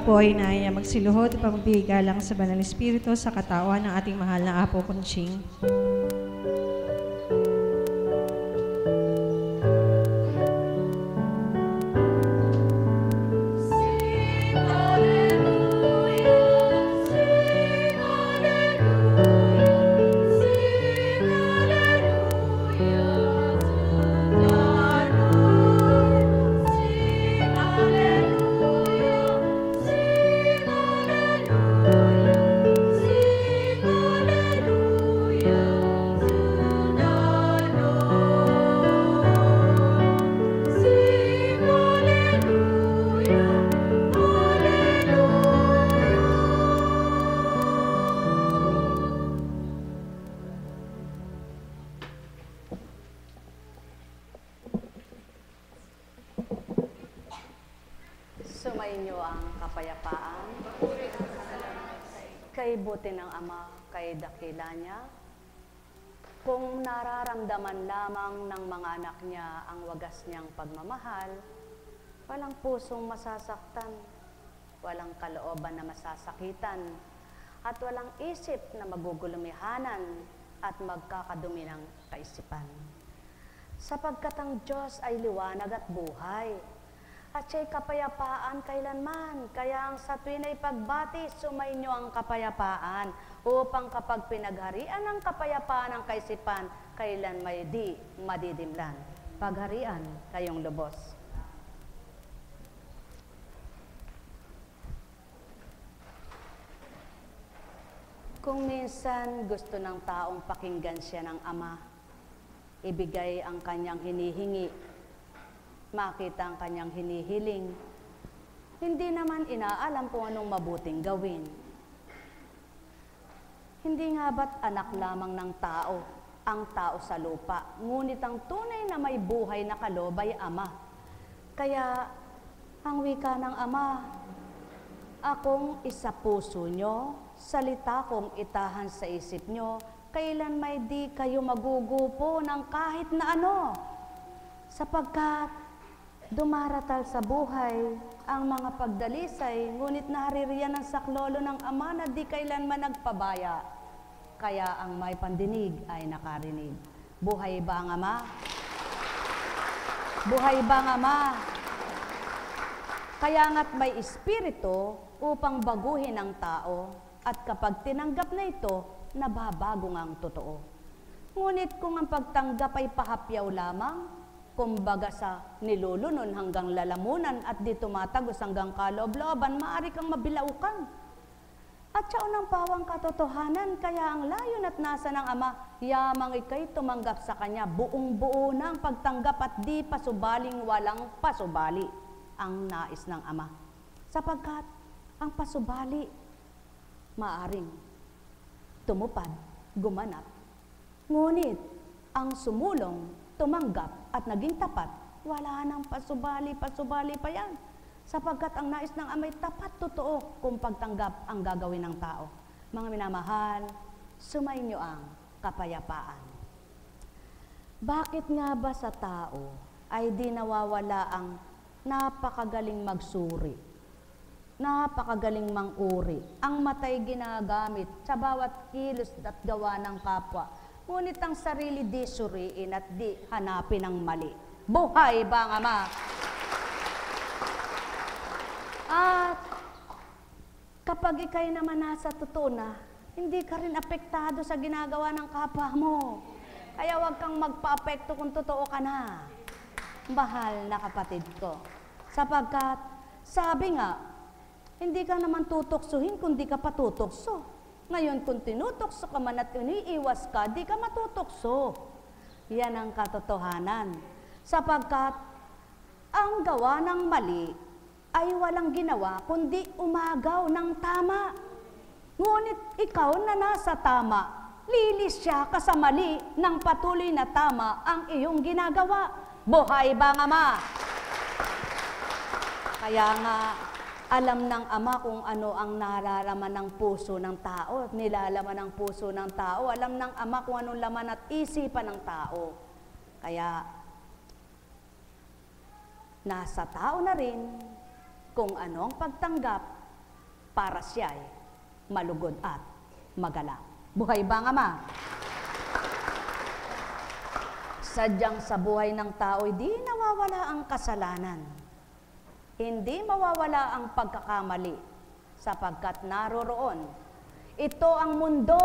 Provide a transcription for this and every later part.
po ay naya magsiluhod at magbigay galang sa Banal na Espiritu sa katawan ng ating mahal na Apo Conching. Sumainyo ang kapayapaan. Kay buti ng Ama, kay dakila niya. Kung nararamdaman lamang ng mga anak niya ang wagas niyang pagmamahal, walang pusong masasaktan, walang kalooban na masasakitan, at walang isip na magugulumihanan at magkakadumi ng kaisipan. Sapagkat ang Diyos ay liwanag at buhay, at siya'y kapayapaan kailanman. Kaya ang sa tuwin ay pagbati, sumainyo ang kapayapaan, upang kapag pinagharian ang kapayapaan ng kaisipan, kailan may di madidimlan. Pagharian kayong lubos. Kung minsan gusto ng taong pakinggan siya ng Ama, ibigay ang kanyang hinihingi, makita ang kanyang hinihiling, hindi naman inaalam kung anong mabuting gawin. Hindi nga ba't anak lamang ng tao, ang tao sa lupa, ngunit ang tunay na may buhay na kaloob ay Ama. Kaya, ang wika ng Ama, akong isa puso nyo, salita kong itahan sa isip nyo, kailan may di kayo magugupo ng kahit na ano, sapagkat dumaratal sa buhay ang mga pagdalisay, ngunit naririyan ng saklolo ng Ama na di kailanman nagpabaya. Kaya ang may pandinig ay nakarinig. Buhay ba ang Ama? Buhay ba ang Ama? Kaya nga't may espiritu upang baguhin ang tao, at kapag tinanggap na ito, nababago nga ang totoo. Ngunit kung ang pagtanggap ay pahapyaw lamang, kumbaga sa nilulunon hanggang lalamunan at di tumatagos hanggang kaloob-looban, maaari kang mabilaukan. At siya unang pawang katotohanan, kaya ang layon at nasa ng Ama, yamang ikay tumanggap sa Kanya, buong-buo ng pagtanggap at di pasubaling walang pasubali ang nais ng Ama. Sapagkat ang pasubali, maaring tumupad, gumanap. Ngunit ang sumulong, tumanggap at naging tapat, wala nang pasubali pa yan. Sapagkat ang nais ng Ama ay tapat, totoo, kung pagtanggap ang gagawin ng tao. Mga minamahal, sumainyo ang kapayapaan. Bakit nga ba sa tao ay di nawawala ang napakagaling magsuri, napakagaling manguri, ang matay ginagamit sa bawat kilos at gawa ng kapwa, ngunit ang sarili di suriin at di hanapin ang mali? Buhay ba ang Ama? At kapag ikay naman nasa totoo na, hindi ka rin apektado sa ginagawa ng kapwa mo. Kaya huwag kang magpa-apekto kung totoo ka na, mahal na kapatid ko. Sapagkat, sabi nga, hindi ka naman tutoksuhin kung di ka patutokso. Ngayon, kung tinutokso ka man at iniiwas ka, di ka matutokso. Yan ang katotohanan. Sapagkat, ang gawa ng mali ay walang ginawa, kundi umagaw ng tama. Ngunit ikaw na nasa tama, lilis siya ka sa mali ng patuloy na tama ang iyong ginagawa. Buhay ba ang Ama? Kaya nga, alam ng Ama kung ano ang nararaman ng puso ng tao, nilalaman ng puso ng tao. Alam ng Ama kung anong laman at isipan ng tao. Kaya, nasa tao na rin kung ano ang pagtanggap para siya'y malugod at magalang. Buhay ba ang Ama? Sadyang sa buhay ng tao, di nawawala ang kasalanan. Hindi mawawala ang pagkakamali, sapagkat naroroon. Ito ang mundo,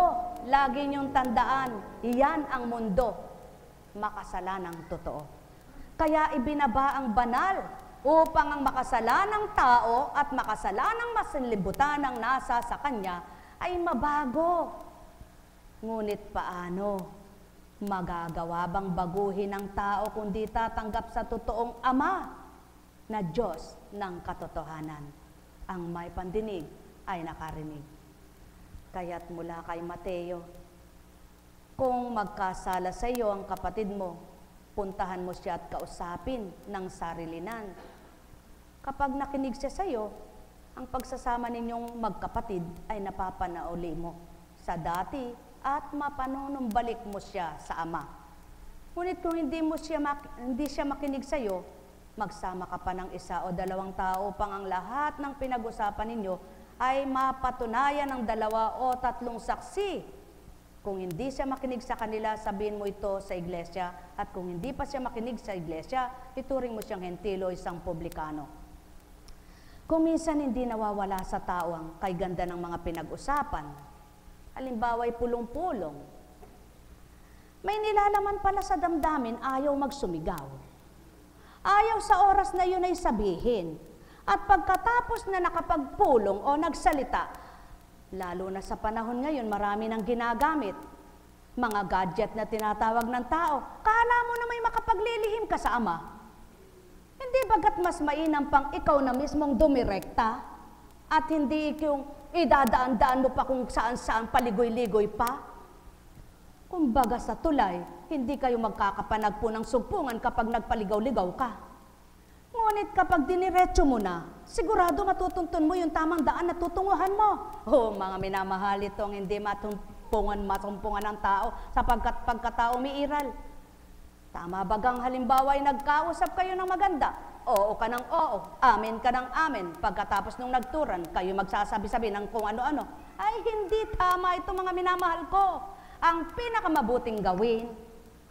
lagi niyong tandaan, iyan ang mundo, makasalanang totoo. Kaya ibinaba ang banal upang ang makasalanang tao at makasalanang masalibutan ng nasa sa kanya ay mabago. Ngunit paano? Magagawa bang baguhin ng tao kung di tatanggap sa totoong Ama na Diyos ng katotohanan? Ang may pandinig ay nakarinig. Kaya't mula kay Mateo, kung magkasala sa iyo ang kapatid mo, puntahan mo siya at kausapin ng sarilinan. Kapag nakinig siya sa iyo, ang pagsasama ninyong magkapatid ay napapanauli mo sa dati at mapanunumbalik mo siya sa Ama. Ngunit kung hindi siya makinig sa iyo, magsama ka pa ng isa o dalawang tao upang ang lahat ng pinag-usapan ninyo ay mapatunayan ng 2 o 3 saksi. Kung hindi siya makinig sa kanila, sabihin mo ito sa iglesia, at kung hindi pa siya makinig sa iglesia, ituring mo siyang hentilo o isang publikano. Kung minsan hindi nawawala sa tao ang kay ganda ng mga pinag-usapan, halimbawa ay pulong-pulong, may nilalaman pala sa damdamin, ayaw magsumigaw. Ayaw sa oras na yun ay sabihin. At pagkatapos na nakapagpulong o nagsalita, lalo na sa panahon ngayon, marami nang ginagamit. Mga gadget na tinatawag ng tao, kala mo na may makapaglilihim ka sa Ama. Hindi bagat mas mainam pang ikaw na mismong dumirekta at hindi yung idadaan-daan mo pa kung saan-saan paligoy-ligoy pa? Kumbaga sa tulay, hindi kayo magkakapanagpo ng sugpungan kapag nagpaligaw-ligaw ka. Ngunit kapag diniretso mo na, sigurado matutuntun mo yung tamang daan na tutunguhan mo. Oh, mga minamahal, itong hindi matumpungan ng tao sapagkat pagkatao umiiral. Tama bagang halimbawa ay nagkausap kayo ng maganda, oo ka ng oo, amen ka ng amen. Pagkatapos nung nagturan, kayo magsasabi-sabi ng kung ano-ano. Ay, hindi tama ito mga minamahal ko. Ang pinakamabuting gawin,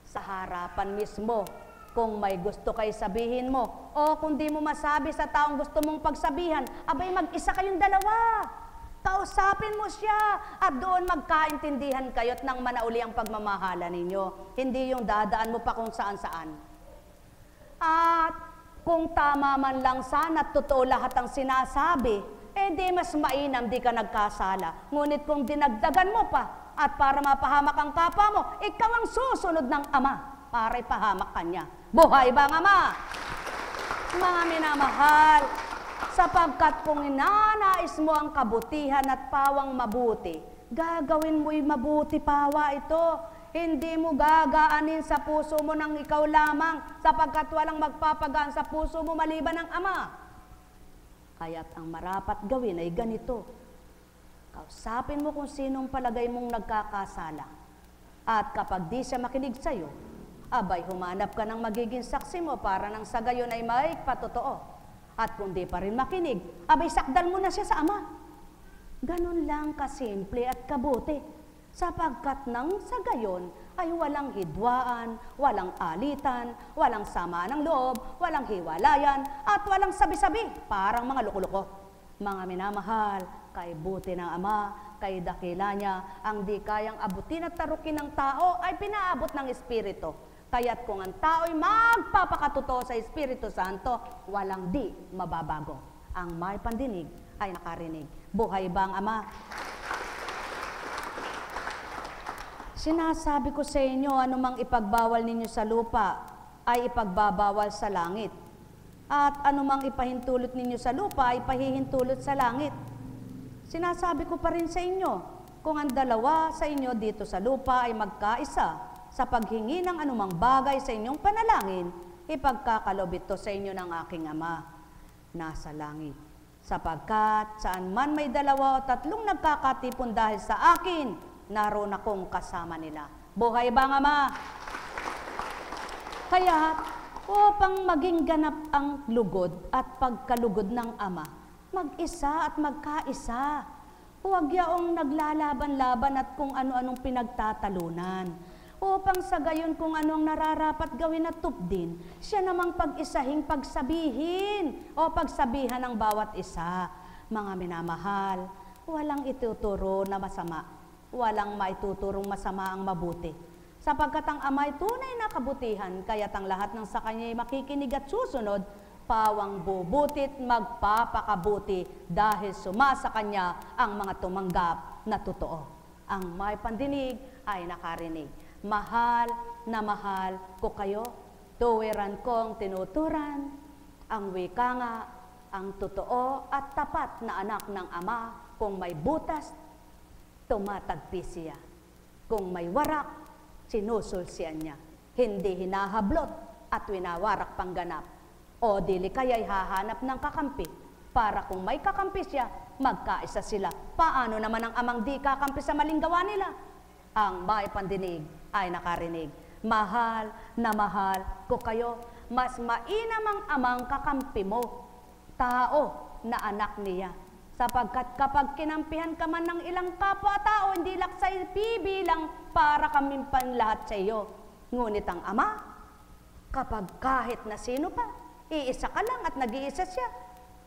sa harapan mismo, kung may gusto kayo sabihin mo, o kung di mo masabi sa taong gusto mong pagsabihan, abay mag-isa kayong dalawa. Kausapin mo siya at doon magkaintindihan kayo at nang manauli ang pagmamahala ninyo. Hindi yung dadaan mo pa kung saan-saan. At kung tama man lang sana at totoo lahat ang sinasabi, di mas mainam di ka nagkasala. Ngunit kung dinagdagan mo pa at para mapahamak ang kapwa mo, ikaw ang susunod ng Ama para ipahamak kanya. Buhay ba ang Ama? Mga minamahal, sapagkat kung inanais mo ang kabutihan at pawang mabuti, gagawin mo'y mabuti pawa ito. Hindi mo gagaanin sa puso mo ng ikaw lamang, sapagkat walang magpapagaan sa puso mo maliban ng Ama. Kaya't ang marapat gawin ay ganito. Kausapin mo kung sinong palagay mong nagkakasala. At kapag di siya makinig sa'yo, abay humanap ka ng magiging saksi mo para nang sa gayon ay may patotoo. At kung di pa rin makinig, abay sakdal mo na siya sa Ama. Ganon lang kasimple at kabuti, sapagkat nang sa gayon ay walang hidwaan, walang alitan, walang sama ng loob, walang hiwalayan, at walang sabi-sabi, parang mga loko-loko. Mga minamahal, kay buti ng Ama, kay dakila niya, ang di kayang abutin at tarukin ng tao ay pinaabot ng Espiritu. Kaya't kung ang tao'y magpapakatotoo sa Espiritu Santo, walang di mababago. Ang may pandinig ay nakarinig. Buhay ba ang Ama? Sinasabi ko sa inyo, anumang ipagbawal ninyo sa lupa ay ipagbabawal sa langit. At anumang ipahintulot ninyo sa lupa ay ipahihintulot sa langit. Sinasabi ko pa rin sa inyo, kung ang dalawa sa inyo dito sa lupa ay magkaisa, sa paghingi ng anumang bagay sa inyong panalangin, ipagkakalob ito sa inyo ng aking Ama nasa langit. Sapagkat saan man may 2 o 3 nagkakatipon dahil sa akin, naroon akong kasama nila. Buhay ba ang Ama? Kaya upang maging ganap ang lugod at pagkalugod ng Ama, mag-isa at magkaisa. Huwag yaong naglalaban-laban at kung ano-anong pinagtatalunan. Upang sa gayon kung ano ang nararapat gawin at tupdin, siya namang pag-isahing pagsabihin o pagsabihan ng bawat isa. Mga minamahal, walang ituturo na masama, walang maituturong masama ang mabuti. Sapagkat ang Ama'y tunay na kabutihan, kaya't ang lahat ng sa Kanya'y makikinig at susunod, pawang bubutit magpapakabuti dahil sumasa Kanya ang mga tumanggap na totoo. Ang may pandinig ay nakarinig. Mahal na mahal ko kayo, tuwiran kong tinuturan, ang wika nga, ang totoo at tapat na anak ng Ama, kung may butas, tumatagpi siya. Kung may warak, sinusulsian niya. Hindi hinahablot at winawarak pangganap. O dili kaya'y hahanap ng kakampi, para kung may kakampi siya, magkaisa sila. Paano naman ang Amang di kakampi sa maling gawa nila? Ang may pandinig ay nakarinig. Mahal na mahal ko kayo, mas mainam ang Amang kakampi mo, tao na anak niya. Sapagkat kapag kinampihan ka man ng ilang kapwa-tao, hindi laksay bibilang para kaming panlahat sa iyo. Ngunit ang Ama, kapag kahit na sino pa, iisa ka lang at nag-iisa siya,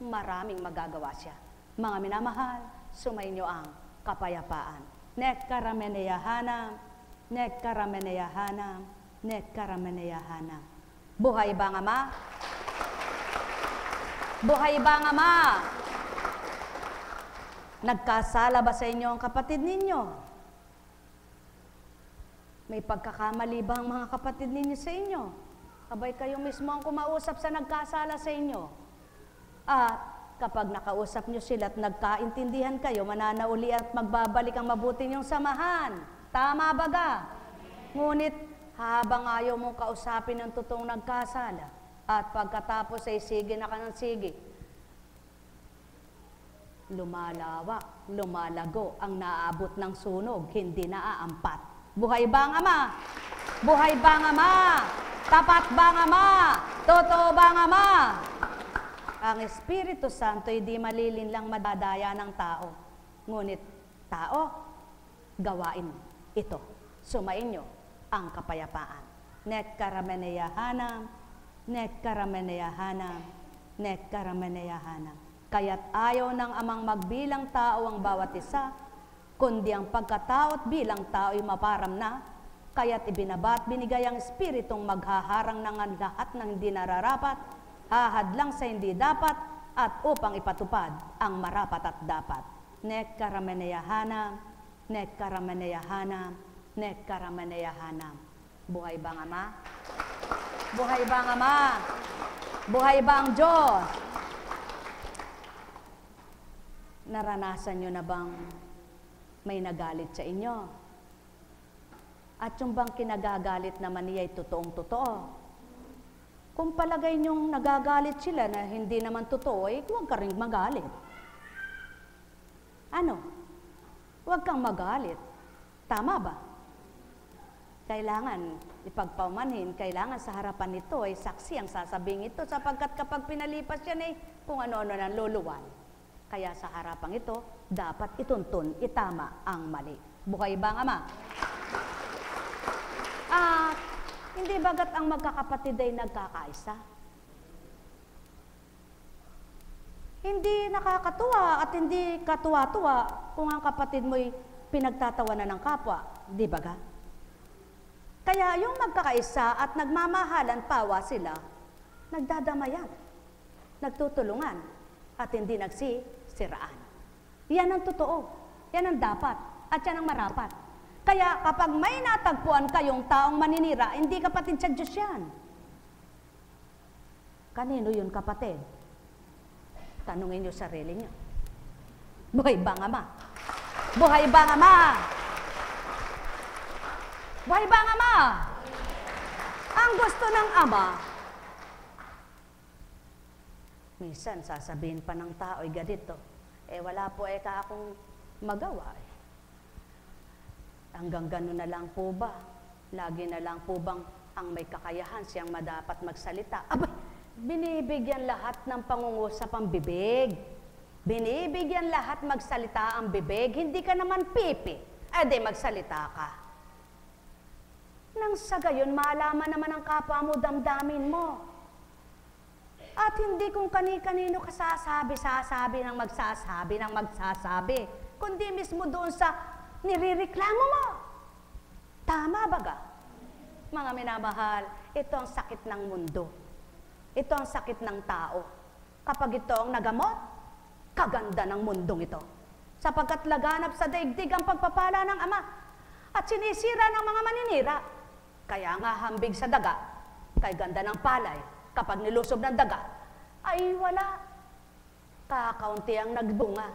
maraming magagawa siya. Mga minamahal, sumainyo ang kapayapaan. Nek karameneyahanam, nek karameneyahanam, nek karameneyahanam. Buhay ba ang Ama? Buhay ba ang Ama? Nagkasala ba sa inyo ang kapatid ninyo? May pagkakamali ba ang mga kapatid ninyo sa inyo? Abay kayo mismo ang kumausap sa nagkasala sa inyo. At kapag nakausap nyo sila at nagkaintindihan kayo, mananauli at magbabalik ang mabuti nyong samahan. Tama ba ga? Ngunit habang ayaw mong kausapin ang totoong nagkasala, at pagkatapos ay sige na ka ng sige, lumalawak, lumalago ang naabot ng sunog, hindi naaampat. Buhay ba ang Ama? Buhay ba ang Ama? Tapat ba ang Ama? Totoo ba ang Ama? Ang Espiritu Santo ay di malilinlang madadaya ng tao. Ngunit tao, gawain ito. Sumainyo ang kapayapaan. Nek karameneyahanam, nek karameneyahanam, nek karameneyahanam. Kaya't ayaw ng Amang magbilang tao ang bawat isa, kundi ang pagkatao't bilang tao ay maparam na, kaya't ibinabat binigay ang Espiritong maghaharang ng lahat ng hindi nararapat, hahadlang sa hindi dapat, at upang ipatupad ang marapat at dapat. Nek karameneyahanam, nek karameneyahanam, nek karameneyahanam. Buhay ba ang Ama? Buhay ba ang Ama? Buhay ba ang Diyos? Naranasan nyo na bang may nagalit sa inyo? At yung bang kinagagalit naman niya ay totoong-totoo? Kung palagay nyong nagagalit sila na hindi naman totoo, eh huwag ka rin magalit. Ano? Huwag kang magalit. Tama ba? Kailangan ipagpaumanhin, kailangan sa harapan nito ay saksi ang sasabing ito, sapagkat kapag pinalipas yan ay kung ano-ano nang luluwan. Kaya sa harapang ito, dapat ituntun, itama ang mali. Buhay ba ang Ama? Hindi bagat ang magkakapatid ay nagkakaisa? Hindi nakakatuwa at hindi katuwa-tuwa kung ang kapatid mo'y pinagtatawanan ng kapwa. Di baga? Kaya yung magkakaisa at nagmamahalan pawa sila, nagdadamayan, nagtutulungan, at hindi nagsisiraan. Yan ang totoo. Yan ang dapat. At yan ang marapat. Kaya kapag may natagpuan kayong taong maninira, hindi kapatid sa Diyos yan. Kanino yun kapatid? Tanungin niyo sarili niyo. Buhay ba ang Ama? Buhay ba ang Ama? Buhay ba ang Ama? Ang gusto ng Ama, minsan sasabihin pa ng tao, ganito, wala po akong magawa. Hanggang gano'n na lang po ba? Lagi na lang po bang ang may kakayahan siyang madapat magsalita? Abay, binibigyan lahat ng pangungusap ang bibig. Binibigyan lahat magsalita ang bibig, hindi ka naman pipi. Di magsalita ka. Nang sa gayon, malaman naman ang kapwa mo, damdamin mo. At hindi kung kani-kanino ka sasabi ng magsasabi, kundi mismo doon sa nirereklamo mo. Tama baga? Mga minamahal, ito ang sakit ng mundo. Ito ang sakit ng tao. Kapag ito ang nagamot, kaganda ng mundong ito. Sapagkat laganap sa daigdig ang pagpapala ng Ama at sinisira ng mga maninira. Kaya nga hambig sa daga, kay ganda ng palay, kapag nilusob ng daga, ay wala. Kakaunti ang nagbunga.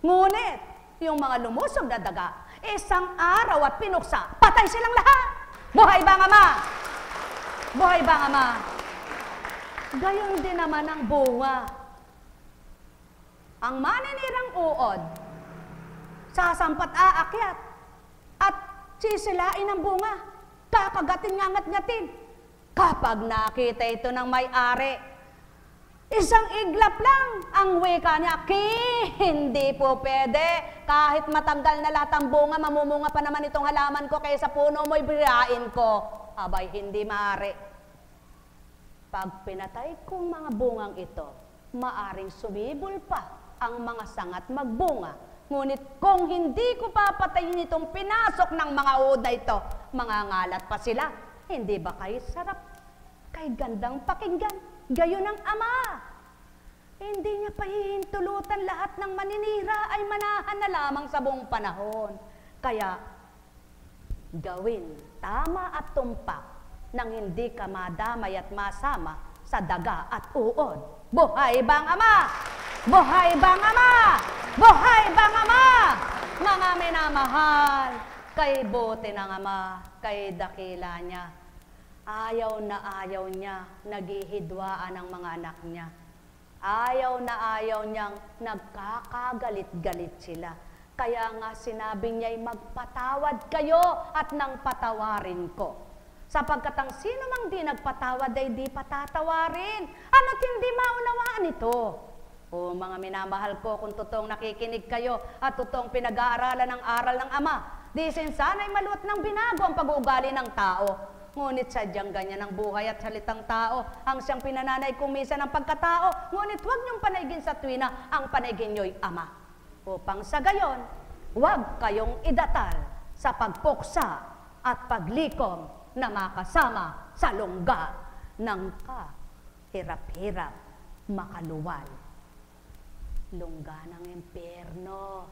Ngunit, yung mga lumusob na daga, isang araw at pinuksa, patay silang lahat. Buhay ba ang Ama? Buhay ba ang Ama? Gayon din naman ang bunga. Ang maninirang uod, sasampat aakyat, at sisilain ang bunga. Kakagatin ngangat-ngatin. Kapag nakita ito ng may-ari, isang iglap lang ang wika niya. Hindi po pwede. Kahit matanggal na lahat ang bunga, mamumunga pa naman itong halaman ko kaya sa puno mo'y birain ko. Abay, hindi maaari. Pag pinatay kong mga bungang ito, maaring sumibol pa ang mga sangat magbunga. Ngunit kung hindi ko papatayin itong pinasok ng mga uod na ito, mangangalat pa sila. Hindi ba kayo sarap? Kay gandang pakinggan. Gayon ang Ama. Hindi niya pahihintulutan lahat ng maninira ay manahan na lamang sa buong panahon. Kaya, gawin tama at tumpak nang hindi ka madamay at masama sa daga at uod. Buhay bang Ama? Buhay bang Ama? Buhay bang Ama? Mga minamahal, kay buti ng Ama, kay dakila niya. Ayaw na ayaw niya, naghihidwaan ang mga anak niya. Ayaw na ayaw niyang nagkakagalit-galit sila. Kaya nga sinabi niya'y magpatawad kayo at nang patawarin ko. Sapagkat ang sino mang di nagpatawad ay di patatawarin. Ano't hindi maunawaan ito? O mga minamahal ko, kung totoong nakikinig kayo at totoong pinag-aaralan ng aral ng Ama, di sana'y maluwat ng binago ang pag-uugali ng tao. Ngunit sadyang ganyan ang buhay at salitang tao, ang siyang pinananay kumisa ng pagkatao. Ngunit huwag niyong panaigin sa tuwina, ang panaigin niyo'y Ama. Upang sa gayon, huwag kayong idatal sa pagpuksa at paglikom na makasama sa lungga ng kahirap-hirap makaluwal. Lungga ng impyerno,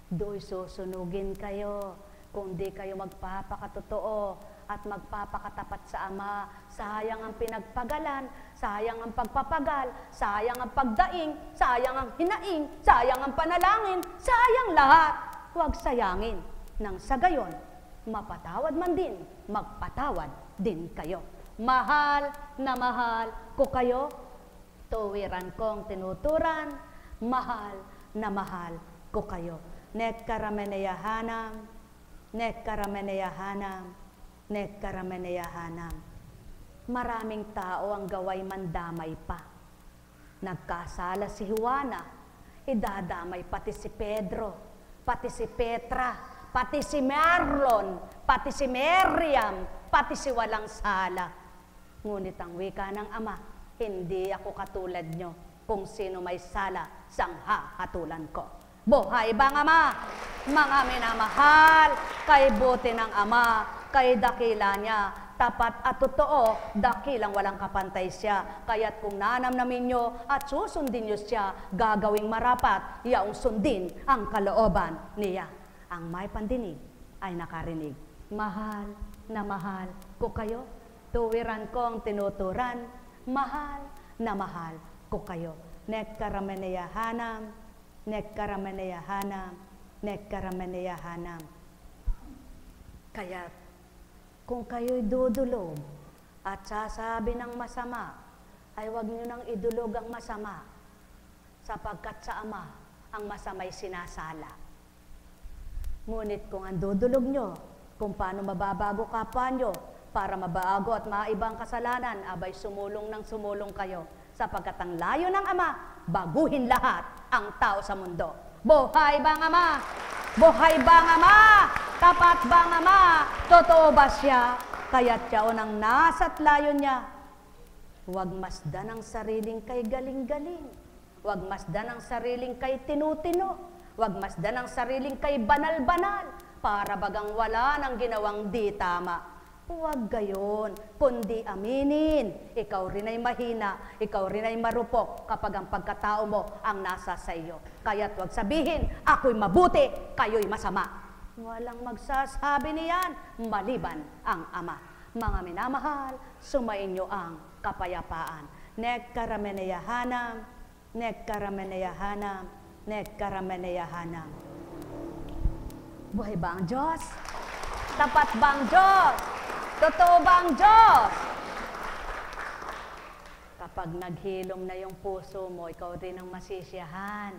do'y susunugin kayo kung di kayo magpapakatotoo at magpapakatapat sa Ama. Sayang ang pinagpagalan, sayang ang pagpapagal, sayang ang pagdaing, sayang ang hinaing, sayang ang panalangin, sayang lahat. Huwag sayangin, nang sa gayon, mapatawad man din, magpatawad din kayo. Mahal na mahal ko kayo, tuwiran kong tinuturan, mahal na mahal ko kayo. Nek karameneyahanam, nek karameneyahanam, nek karameneyahanam. Maraming tao ang gaway mandamay pa. Nagkasala si Juana, idadamay pati si Pedro, pati si Petra, pati si Marlon, pati si Miriam, pati si walang sala. Ngunit ang wika ng Ama, hindi ako katulad nyo. Kung sino may sala, sanghahatulan ko. Buhay bang Ama? Mga minamahal, kay buti ng Ama, kay dakila niya, tapat at totoo, dakilang walang kapantay siya. Kaya't kung nanamnamin nyo at susundin nyo siya, gagawing marapat, yaong sundin ang kalooban niya. Ang may pandinig ay nakarinig. Mahal na mahal ko kayo, tuwiran ko ang tinuturan, mahal na mahal ko kayo. Nek karameneyahanam, nek karameneyahanam, nek karameneyahanam. Kaya kung kayo'y dudulog at sasabi ng masama, ay huwag nyo nang idulog ang masama, sapagkat sa Ama ang masama'y sinasala. Ngunit kung ang dudulog nyo, kung paano mababago kapwa nyo, para mabago at maibang kasalanan, abay sumulong ng sumulong kayo. Sapagkat ang layo ng Ama, baguhin lahat ang tao sa mundo. Buhay bang Ama? Buhay bang Ama? Tapat bang Ama? Totoo ba siya? Kaya't siya nang nasa't layo niya. Huwag masdan ang sariling kay galing-galing. Huwag masdan ang sariling kay tinutino. Huwag masdan ang sariling kay banal-banal. Para bagang wala nang ginawang di tama. Huwag gayon, kundi aminin. Ikaw rin ay mahina, ikaw rin ay marupok kapag ang pagkatao mo ang nasa sa iyo. Kaya't huwag sabihin, ako'y mabuti, kayo'y masama. Walang magsasabi niyan, maliban ang Ama. Mga minamahal, sumainyo ang kapayapaan. Nekkarameneyahanam, nekkarameneyahanam, nekkarameneyahanam. Buhay ba ang Diyos? Tapat ba ang Diyos? Totoo ba ang Diyos? Kapag naghilom na yung puso mo, ikaw din ang masisiyahan.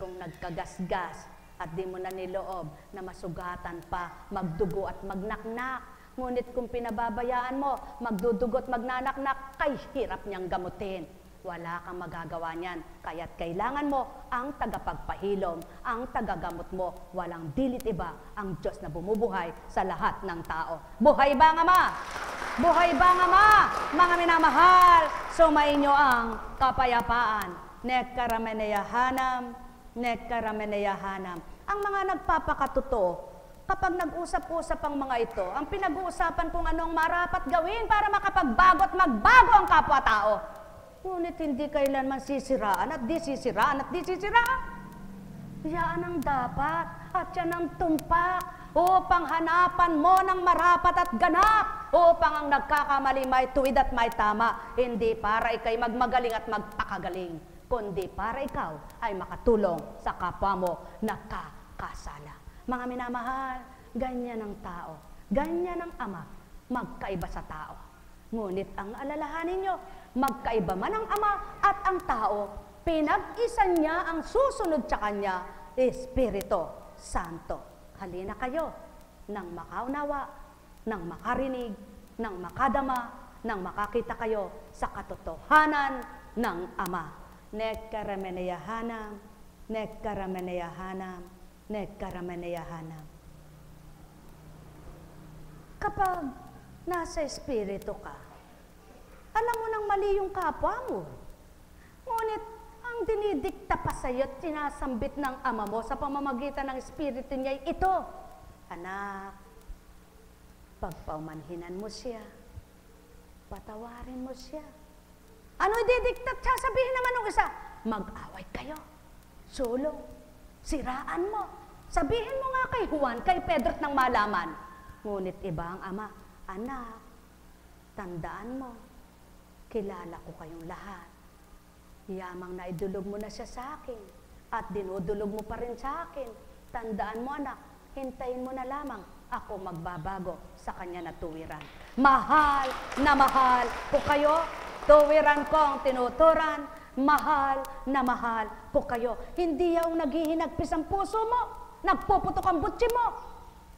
Kung nagkagasgas at di mo na niloob na masugatan pa, magdugo at magnaknak. Ngunit kung pinababayaan mo, magdudugo at magnanaknak, kay hirap niyang gamutin. Wala kang magagawa niyan. Kaya't kailangan mo ang tagapagpahilom, ang tagagamot mo. Walang dilit iba ang Diyos na bumubuhay sa lahat ng tao. Buhay ba ang Ama? Buhay ba ang Ama? Mga minamahal, sumainyo ang kapayapaan. Nekkarameneyahanam, nekkarameneyahanam. Ang mga nagpapakatuto, kapag nag-usap-usap ang mga ito, ang pinag-uusapan kung anong marapat gawin para makapagbago at magbago ang kapwa-tao. Ngunit hindi kailanman sisiraan at di sisiraan at di sisiraan. Yan ang dapat at yan ang tumpak upang hanapan mo ng marapat at ganap, upang ang nagkakamali may tuwid at may tama, hindi para ikay magmagaling at magpakagaling, kundi para ikaw ay makatulong sa kapwa mo na kakasala. Mga minamahal, ganyan ang tao, ganyan ang Ama, magkaiba sa tao. Ngunit ang alalahanin nyo, magkaiba man ang Ama at ang tao, pinag-isa niya ang susunod sa Kanya, Espiritu Santo. Halina kayo nang makaunawa, nang makarinig, nang makadama, nang makakita kayo sa katotohanan ng Ama. Nekkarameneyahanam, nekkarameneyahanam, nekkarameneyahanam. Kapag nasa Espiritu ka, alam mo nang mali yung kapwa mo. Ngunit ang dinidikta pa sa iyo at sinasambit ng Ama mo sa pamamagitan ng Espiritu niya ay ito. Anak, pagpaumanhinan mo siya, patawarin mo siya. Ano ididikta at sasabihin naman ng isa? Mag-away kayo, sulong, siraan mo. Sabihin mo nga kay Juan, kay Pedro nang malaman. Ngunit iba ang Ama, anak, tandaan mo, kilala ko kayong lahat. Yamang naidulog mo na siya sa akin at dinudulog mo pa rin sa akin. Tandaan mo anak, hintayin mo na lamang ako magbabago sa kanya na tuwiran. Mahal na mahal ko kayo, tuwiran ko ang tinuturan, mahal na mahal ko kayo. Hindi yaong naghihinagpis ang puso mo, nagpuputok ang butsi mo.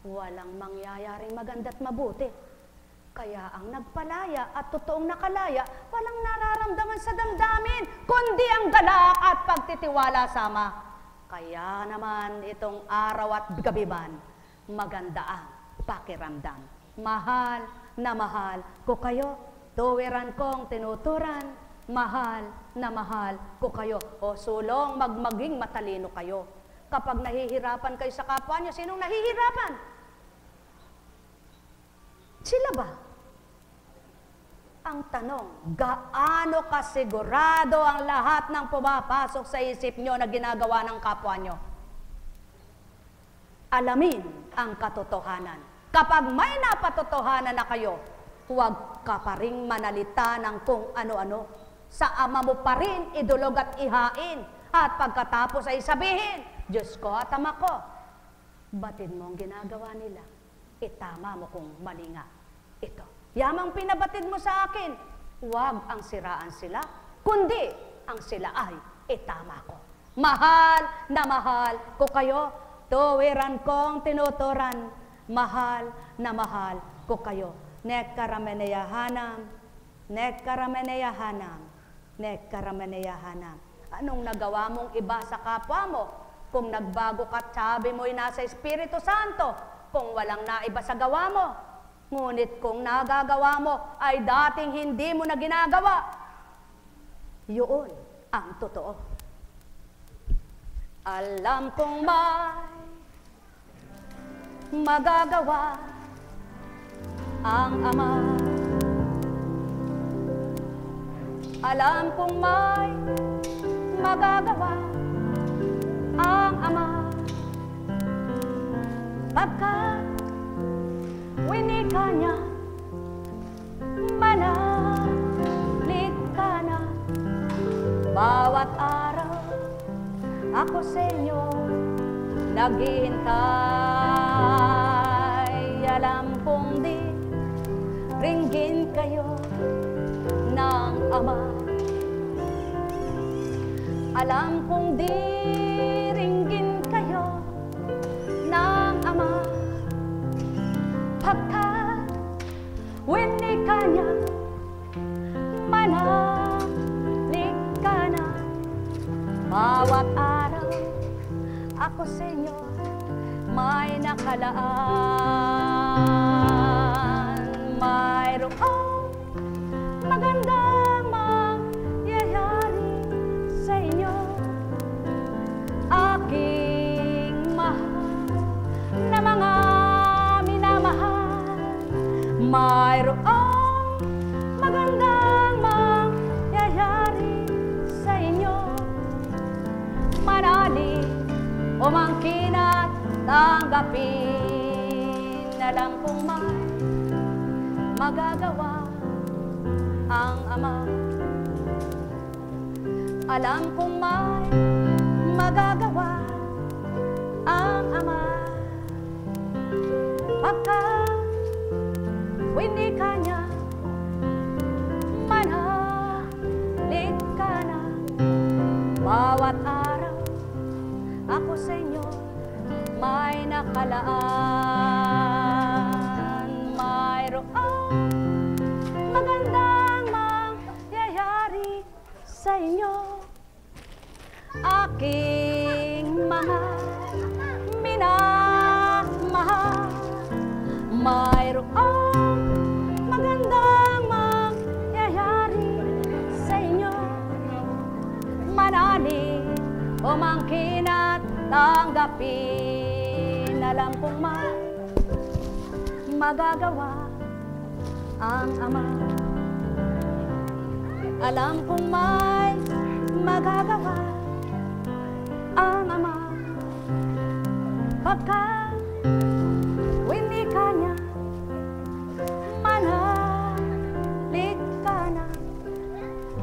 Walang mangyayaring maganda at mabuti. Kaya ang nagpalaya at totoong nakalaya, walang nararamdaman sa damdamin, kundi ang galak at pagtitiwala sama. Kaya naman itong araw at gabiman, maganda ang pakiramdam. Mahal na mahal ko kayo, tuwiran kong tinuturan, mahal na mahal ko kayo. O sulong, maging matalino kayo. Kapag nahihirapan kayo sa kapwa nyo, sinong nahihirapan? Sila ba? Ang tanong, gaano kasigurado ang lahat ng pumapasok sa isip nyo na ginagawa ng kapwa nyo? Alamin ang katotohanan. Kapag may napatotohanan na kayo, huwag ka pa ring manalita ng kung ano-ano. Sa Ama mo pa rin idulog at ihain. At pagkatapos ay sabihin, Diyos ko at Ama ko, batid mo ang ginagawa nila. Itama mo kung mali nga ito. Yamang pinabatid mo sa akin, huwag ang siraan sila, kundi ang sila ay itama ko. Mahal na mahal ko kayo, tuwiran kong tinuturan, mahal na mahal ko kayo. Nekkarameneyahanam, nekkarameneyahanam, nekkarameneyahanam. Anong nagawa mong iba sa kapwa mo? Kung nagbago ka, sabi mo'y nasa Espiritu Santo. Kung walang naiba sa gawa mo. Ngunit kung nagagawa mo ay dating hindi mo na ginagawa. Yun ang totoo. Alam kong may magagawa ang Ama. Alam kong may magagawa ang Ama. Pagkat winika niya, manalig ka na. Bawat araw ako sa inyo naghihintay. Alam kong di ringgin kayo ng Ama. Alam kong di ringgin kayo ng Ama. Pagkat winika niya, manalig ka na. Bawat araw ako sa inyo may nakalaan. Mayroong magandang mangyayari sa inyo, aking mahal na mga minamahal. Mayroong magandang mangyayari sa inyo, manalig o mangkin at tanggapin. Alam kong may magagawa ang Ama. Alam kong may magagawa ang Ama. Pagkat winika niya, manalig ka na. Bawat araw ako sa inyo may nakalaan. Mayroong magandang mangyayari sa inyo, aking mga minamahal. Mayroong magandang mangyayari sa inyo, manalig o mangkin at tanggapin. Alam kong may magagawa ang Ama. Alam kong may magagawa ang Ama. Pagkat winika niya, manalig ka na.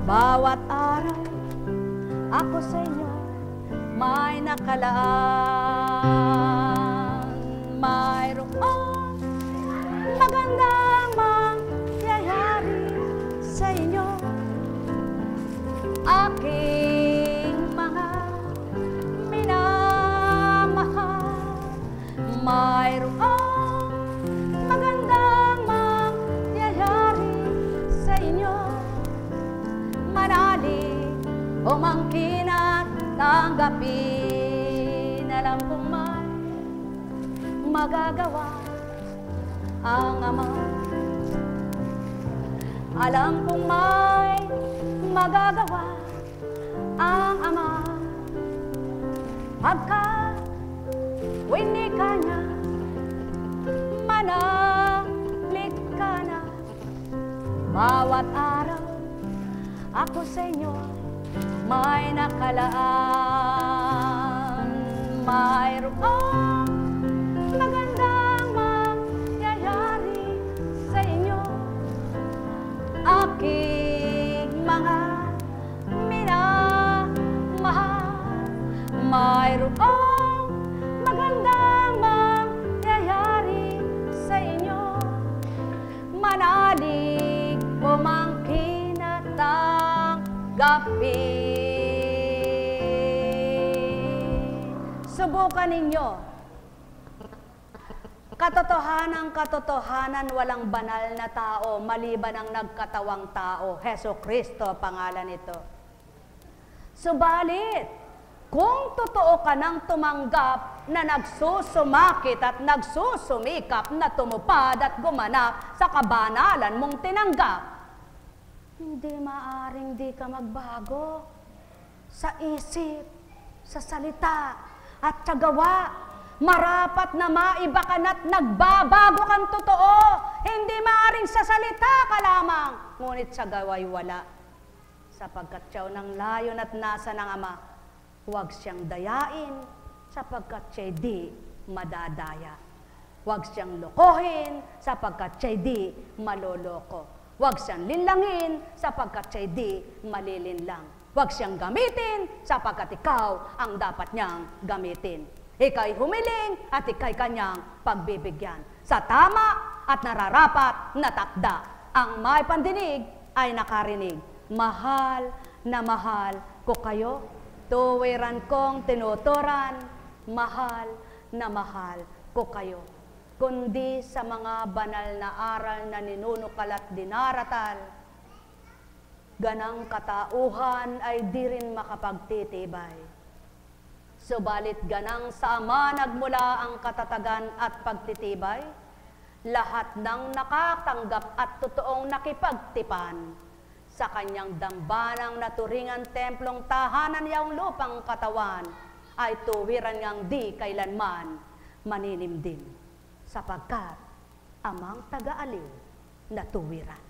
Bawat araw ako sa inyo may nakalaan. Mayroong magandang mangyayari sa inyo, aking mga minamahal. Mayroong magandang mangyayari sa inyo, manalig o mangkin at tanggapin. Alam kong may magagawa ang Ama. Alam kong may magagawa ang Ama. Pagkat winika niya, manalig ka na. Bawat araw ako sa inyo may nakalaan. Mayroong magandang mangyayari sa inyo, aking mga minamahal. Mayroong magandang mangyayari sa inyo, manalig o mangkin at tanggapin. Subukan ninyo. Katotohanan, katotohanan, walang banal na tao, maliban ang nagkatawang tao, Heso Kristo, pangalan nito. Subalit, kung totoo ka nang tumanggap na nagsusumakit at nagsusumikap na tumupad at gumanap sa kabanalan mong tinanggap, hindi maaring di ka magbago sa isip, sa salita, at sa gawa. Marapat na maiba ka na't nagbabago kang totoo. Hindi maaring sa salita ka lamang, ngunit sa gawa'y wala. Sapagkat siya ng layon at nasa ng Ama, huwag siyang dayain, sapagkat siya'y di madadaya. Huwag siyang lokohin, sapagkat siya'y di maloloko. Huwag siyang linlangin, sapagkat siya'y di malilinlang. Huwag siyang gamitin, sapagkat ikaw ang dapat niyang gamitin. Ika'y humiling at ika'y kanyang pagbibigyan. Sa tama at nararapat na takda, ang may pandinig ay nakarinig. Mahal na mahal ko kayo, tuwiran kong tinuturan, mahal na mahal ko kayo. Kundi sa mga banal na aral na ninunukal at dinaratal, ganang katauhan ay di rin makapagtitibay. Subalit ganang sa Ama nagmula ang katatagan at pagtitibay, lahat ng nakatanggap at totoong nakipagtipan sa kanyang dambanang naturingan templong tahanan niyang lupang katawan ay tuwiran niyang di kailanman maninimdim, sapagkat Amang taga-aliw na tuwiran.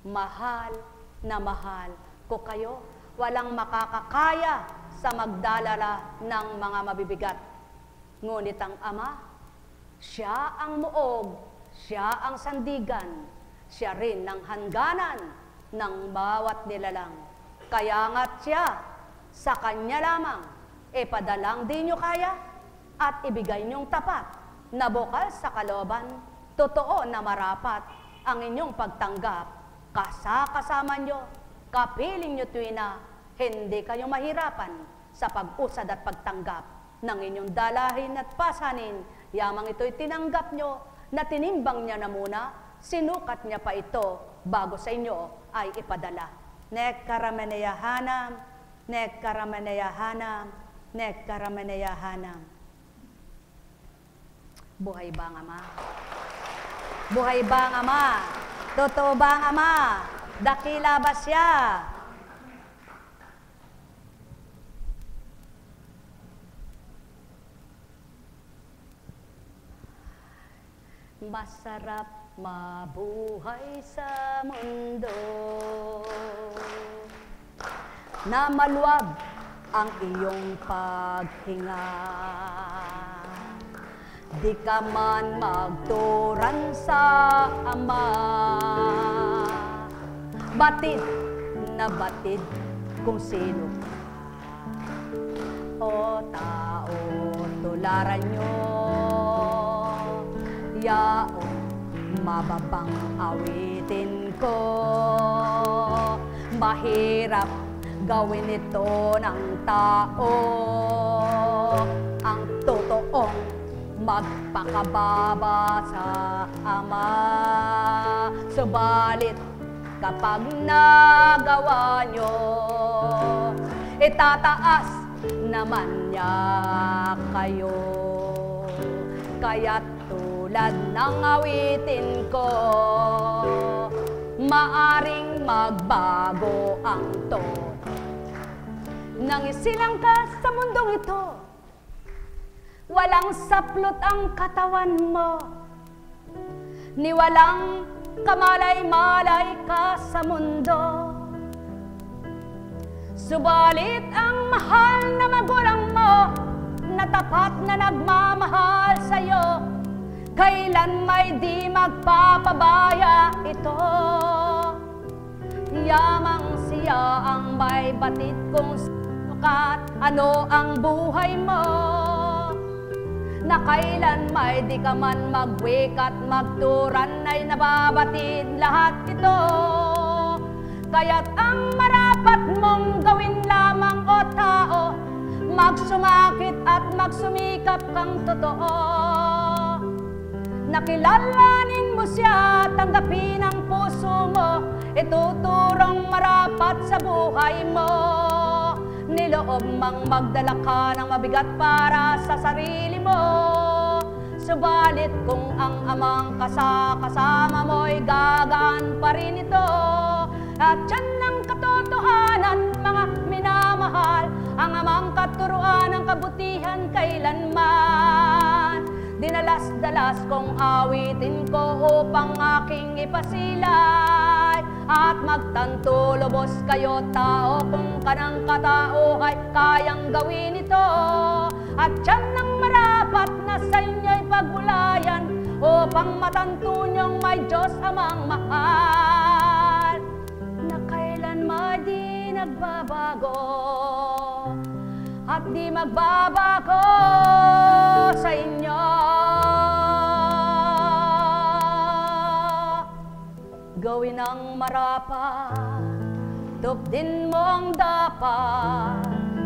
Mahal na mahal ko kayo, walang makakakaya sa magdalala ng mga mabibigat. Ngunit ang Ama, siya ang muog, siya ang sandigan, siya rin ang hangganan ng bawat nilalang. Kaya nga't siya, sa kanya lamang, ipadalang di nyo kaya at ibigay nyong tapat na bukal sa kalooban, totoo na marapat ang inyong pagtanggap, kasama nyo, kapiling nyo tuwina, hindi kayo mahirapan sa pag-usad at pagtanggap ng inyong dalahin at pasanin. Yamang ito'y tinanggap nyo na tinimbang niya na muna, sinukat niya pa ito bago sa inyo ay ipadala. Nek karameneyahanam, nek karameneyahanam, nek karameneyahanam. Buhay ba ang Ama? Buhay ba ang Ama? Totoo ba ang Ama? Dakila ba siya? Masarap mabuhay sa mundo na maluwag ang iyong paghinga. Di ka man magturan sa Ama, batid na batid kung sino ka. O tao, tularan nyo, yaong mababang awitin ko. Mahirap gawin ito ng tao, ang totoong magpakababa sa Ama. Subalit kapag nagawa nyo, itataas naman niya kayo. Kaya't tulad ng awitin ko, maaring magbago ang tono. Nang isilang ka sa mundong ito, walang saplot ang katawan mo, ni walang kamalay-malay ka sa mundo. Subalit ang mahal na magulang mo, na tapat na nagmamahal sa'yo, kailan may di magpapabaya ito. Yamang siya ang may batid kung sukat ano ang buhay mo, na kailan may di ka man magwik at magturan ay nababatid lahat ito. Kaya't ang marapat mong gawin lamang o tao, magsumakit at magsumikap kang totoo. Nakilalanin mo siya, tanggapin ang puso mo, ituturong marapat sa buhay mo. Niloob mang magdala ka ng mabigat para sa sarili mo, subalit kung ang amang kasama mo'y gagaan pa rin ito. At yan ang katotohanan, mga minamahal, ang amang katuruan ng kabutihan kailanman. Dinalas-dalas kong awitin ko upang aking ipasilay, at magtanto lubos kayo tao kung kanang katao ay kayang gawin ito. At yan ang marapat na sa inyo'y pagbulayan, upang matanto niyong may Diyos amang mahal, na kailanman di nagbabago at di magbabago sa inyo. Gawin ang marapat, tupdin mo ang dapat,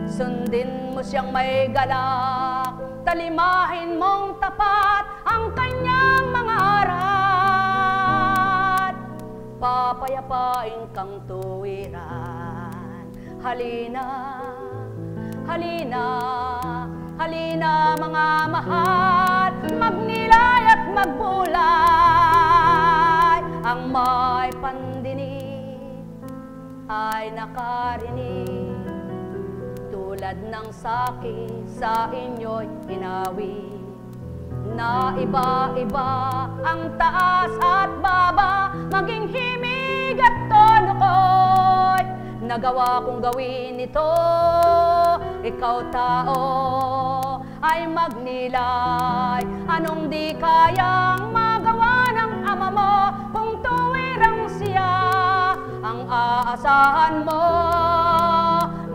sundin mo siyang may galak, talimahin mong tapat ang kanyang mga aral. Papayapain kang tuwiran, halina, halina, halina mga mahal, magnilay at magbulay. Ang may pandinig ay nakarinig, tulad ng saki sa inyo'y inawi, na iba-iba ang taas at baba, maging himig at tono ko'y nagawa kong gawin ito. Ikaw tao ay magnilay, anong di kayang magawa ng ama mo, kung tuwirang siya ang aasahan mo,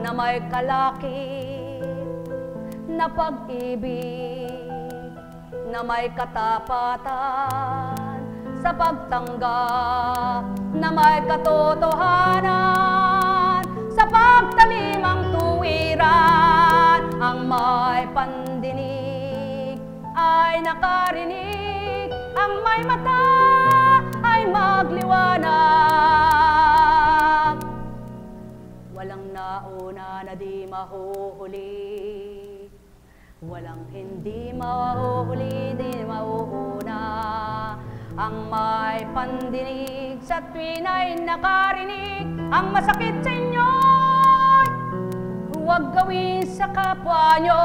na may kalakip na pag-ibig, na may katapatan sa pagtanggap, na may katotohanan sa pagtalimang tuwiran. Ang may pandinig ay nakarinig, ang may mata ay magliwanag. Walang nauna na di mahuhuli, walang hindi mahuhuli, di mauuna. Ang may pandinig sa tuwin ay nakarinig, ang masakit sa inyo huwag gawin sa kapwa nyo.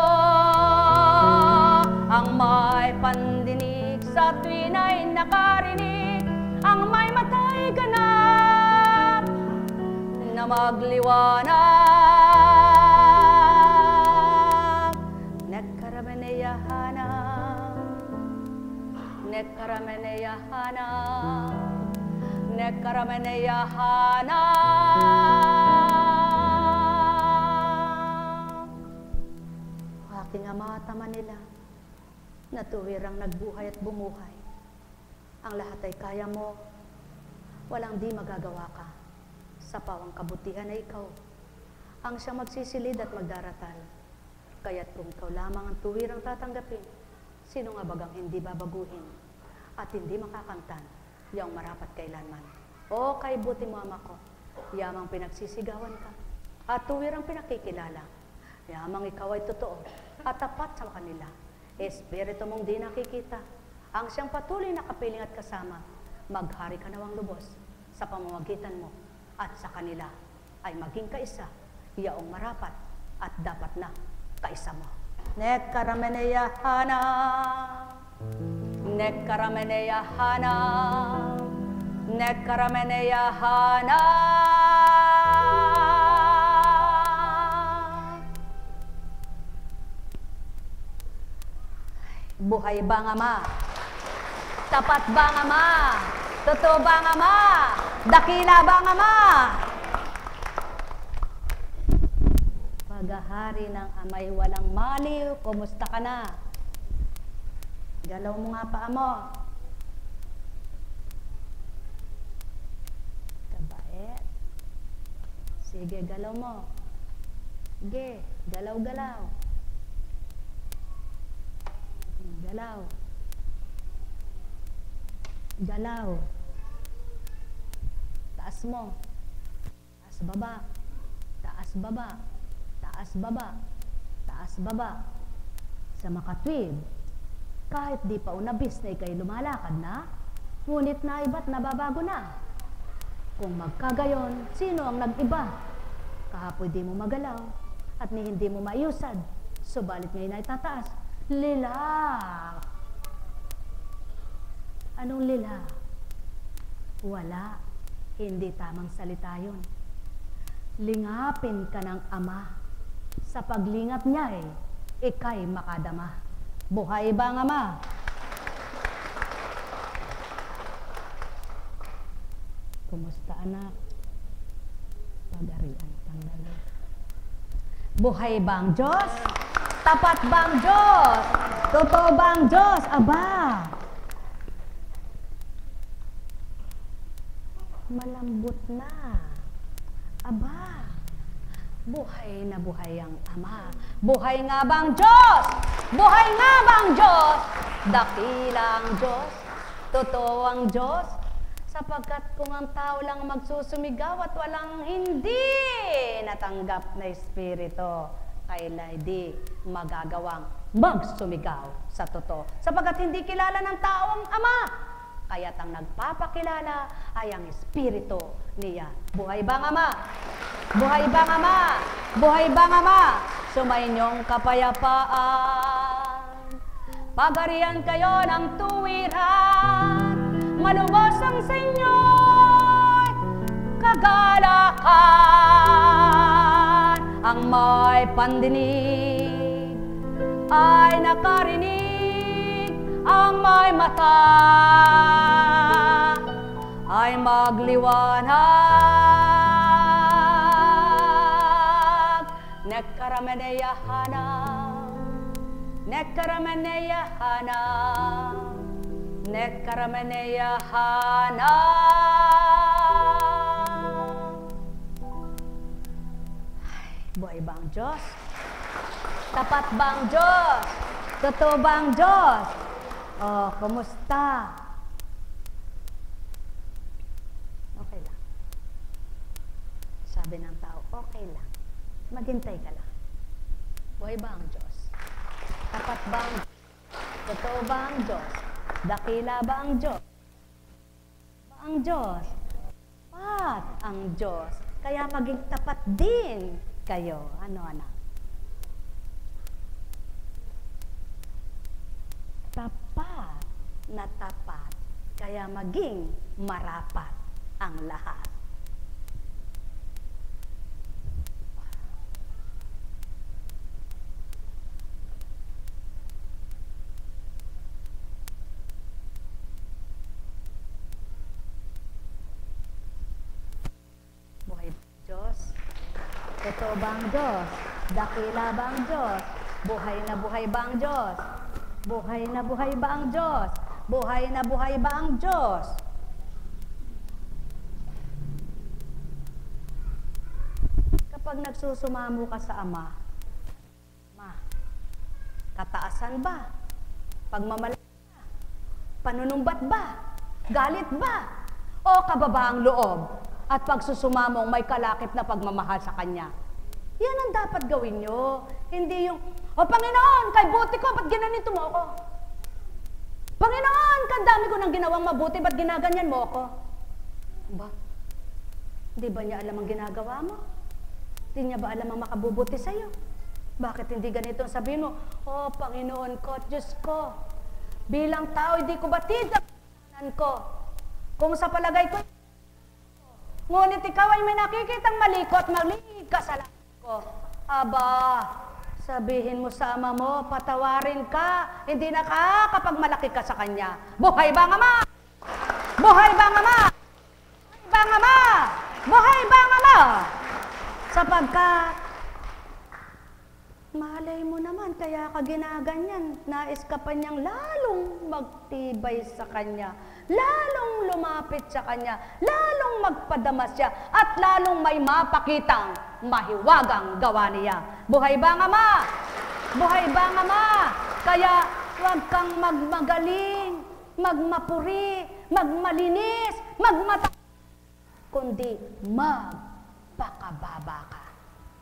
Ang may pandinig sa tuwin ay nakarinig, ang may matay ganap na magliwanag. Nekkarameneyahanam, nekkarameneyahanam, nekkarameneyahanam. Aking Ama at Ama nila, na tuwirang nagbuhay at bumuhay, ang lahat ay kaya mo, walang di magagawa ka, sa pawang kabutihan na ikaw ang siyang magsisilid at magdaratal. Kaya't kung ikaw lamang ang tuwirang tatanggapin, sino nga bagang hindi babaguhin at hindi makakangtan yung marapat kailanman? O kay buti mo, Ama ko, yamang pinagsisigawan ka at tuwirang pinakikilala, yamang ikaw ay totoo at tapat sa kanila. Espiritu mong di nakikita, ang siyang patuloy na kapiling at kasama, maghari ka nawang lubos sa pamamagitan mo, at sa kanila ay maging kaisa, yaong marapat at dapat na kaisa mo. Nekkarameneyahana, nekkarameneyahana, nekkarameneyahana. Buhay ba nga Ama? Tapat ba nga Ama? Totoo ba nga Ama? Dakila ba nga Ama? Paghahari ng amay walang maliw, kumusta ka na? Galaw mo nga paa mo. Kabait. Sige, galaw mo. Sige, galaw-galaw. Galaw. Galaw. Taas mo. Taas baba. Taas baba. Taas baba. Taas baba. Sa makatwid, kahit di pa unabis na ikay lumalakad na, ngunit na iba't nababago na. Kung magkagayon, sino ang nag-iba? Kahapoy di mo magalaw at ni hindi mo maiusad, subalit ngayon ay tataas. Lila! Anong lila? Wala. Hindi tamang salita yun. Lingapin ka ng Ama. Sa paglingap niya ikay makadama. Buhay ba ang Ama? Kumusta anak? Pag-arian kang dalo. Buhay ba ang Diyos? Tapat ba ang Diyos? Totoo ba ang Diyos? Aba! Malambot na. Aba! Buhay na buhay ang Ama. Buhay nga ba ang Diyos? Buhay nga ba ang Diyos? Dakila ang Diyos. Totoo ang Diyos. Sapagkat kung ang tao lang magsusumigaw at walang hindi natanggap na espiritu, kailan di magagawang magsumigaw sa totoo. Sapagkat hindi kilala ng tao ang Ama. Kaya't ang nagpapakilala ay ang espiritu niya. Buhay ba ang Ama? Buhay ba ang Ama? Buhay ba ang Ama? Sumainyong kapayapaan. Pagarian kayo ng tuwiran. Malubos ang sa inyo'y kagalakan. Ang may pandinig ay nakarinig. Ang may mata ay magliwanag. Nekkarameneyahana, nekkarameneyahana, nekkarameneyahana. Buhay ba ang Diyos? Tapat ba ang Diyos? Totoo ba ang Diyos? Oh, kumusta? Okay lang. Sabi ng tao, okay lang. Maghintay ka lang. Buhay ba ang Diyos? Tapat ba ang Diyos? Totoo ba ang Diyos? Dakila ba ang Diyos? Ba ang Diyos? Tapat ang Diyos. Kaya maging tapat din kayo. Ano, anak? Tapat na tapat. Kaya maging marapat ang lahat. Diyos? Totoo ba ang Diyos? Dakila ba ang Diyos? Buhay na buhay ba ang Diyos? Buhay na buhay ba ang Diyos? Buhay na buhay ba ang Diyos? Kapag nagsusumamo ka sa Ama, kataasan ba? Pagmamalaki ba? Panunumbat ba? Galit ba? O kababaang loob? At pagsusumamong may kalakip na pagmamahal sa Kanya. Yan ang dapat gawin nyo. Hindi yung, o Panginoon, kay buti ko, ba't ginanito mo ako? Panginoon, kandami ko nang ginawang mabuti, ba't ginaganyan mo ako? Ba? Hindi ba niya alam ang ginagawa mo? Hindi niya ba alam ang makabubuti sa'yo? Bakit hindi ganito ang sabihin mo? O Panginoon ko, Diyos ko, bilang tao, hindi ko batid ang kasalanan ko. Kung sa palagay ko, ngunit ikaw ay may nakikitang malikot, mali kasalanan ko. Aba, sabihin mo sa Ama mo, patawarin ka, hindi nakakapagmalaki ka sa Kanya. Buhay ba ang Ama? Buhay ba ang Ama? Buhay ba ang Ama? Buhay ba ang Ama? Sapagkat, malay mo naman, kaya ka ginaganyan, nais ka pa niyang lalong magtibay sa Kanya, lalong lumapit sa Kanya, lalong magpadama siya, at lalong may mapakitang mahiwagang gawa niya. Buhay ba ang Ama? Buhay ba ang Ama? Kaya huwag kang magmagaling, magmapuri, magmalinis, magmata, kundi magpakababa ka.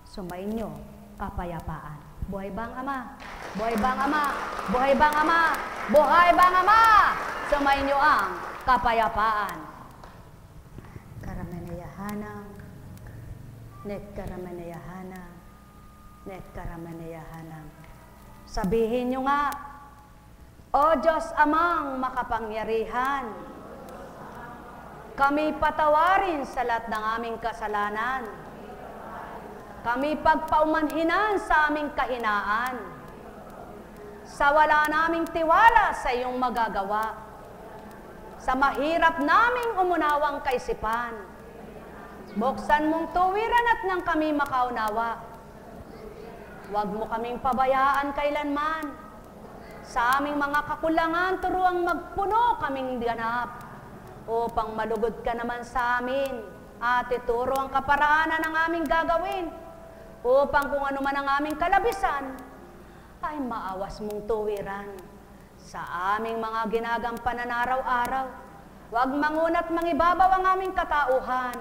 Sumainyo kapayapaan. Buhay bang Ama? Buhay bang Ama? Buhay bang Ama? Buhay bang Ama? Sumainyo ang kapayapaan. Karamanayahanang, nekkaramanayahanang, nekkaramanayahanang. Sabihin nyo nga, O Diyos Amang makapangyarihan, kami patawarin sa lahat ng aming kasalanan. Kami pagpaumanhinan sa aming kahinaan. Sa wala naming tiwala sa iyong magagawa. Sa mahirap naming umunawang kaisipan. Buksan mong tuwiran at nang kami makaunawa. Huwag mo kaming pabayaan kailanman. Sa aming mga kakulangan, turuang magpuno kaming ganap. Upang malugod ka naman sa amin at ituro ang kaparaanan ng aming gagawin. Upang kung ano man ang aming kalabisan, ay maawas mong tuwiran sa aming mga ginagampanan araw-araw. Huwag mangunat mangibabaw ang aming katauhan,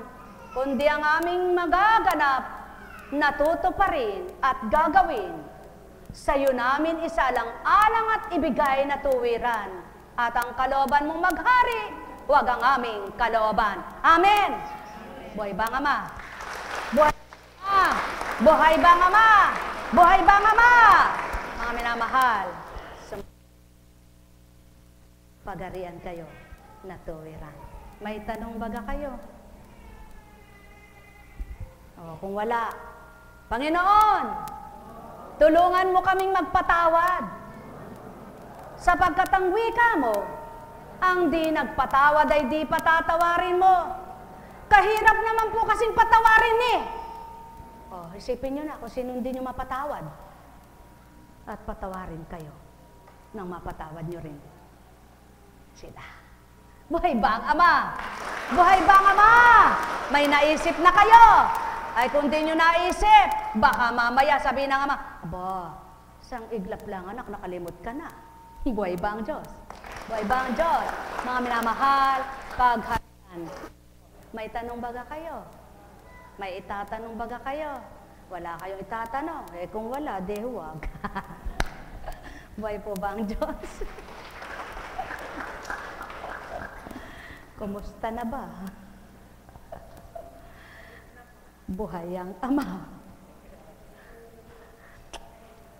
kundi ang aming magaganap, natutuparin at gagawin. Sa iyo namin isalang-alang at ibigay na tuwiran, at ang kalooban mong maghari, huwag ang aming kalooban. Amen! Buhay bang Ama? Buhay bang Ama? Buhay bang Ama? Buhay bang Ama? Mga minamahal, pagarian kayo na tuwiran. May tanong baga kayo? O, kung wala, Panginoon, tulungan mo kaming magpatawad. Sapagkat ang wika mo, ang di nagpatawad ay di patatawarin mo. Kahirap naman po kasing patawarin eh. O, isipin nyo na kung sino hindi nyo mapatawad. At patawarin kayo nang mapatawad nyo rin sila. Buhay ba ang Ama? Buhay ba ang Ama? May naisip na kayo. Ay kung di nyo naisip, baka mamaya sabihin ng Ama, aba, sang iglap lang anak, nakalimot ka na. Buhay ba ang Diyos? Buhay ba ang Diyos? Mga minamahal, pagharian. May tanong baga kayo? May itatanong baga kayo? Wala kayong itatanong. Eh kung wala, de huwag. Buhay po ba ang Diyos? Kumusta na ba? Buhay ang Ama.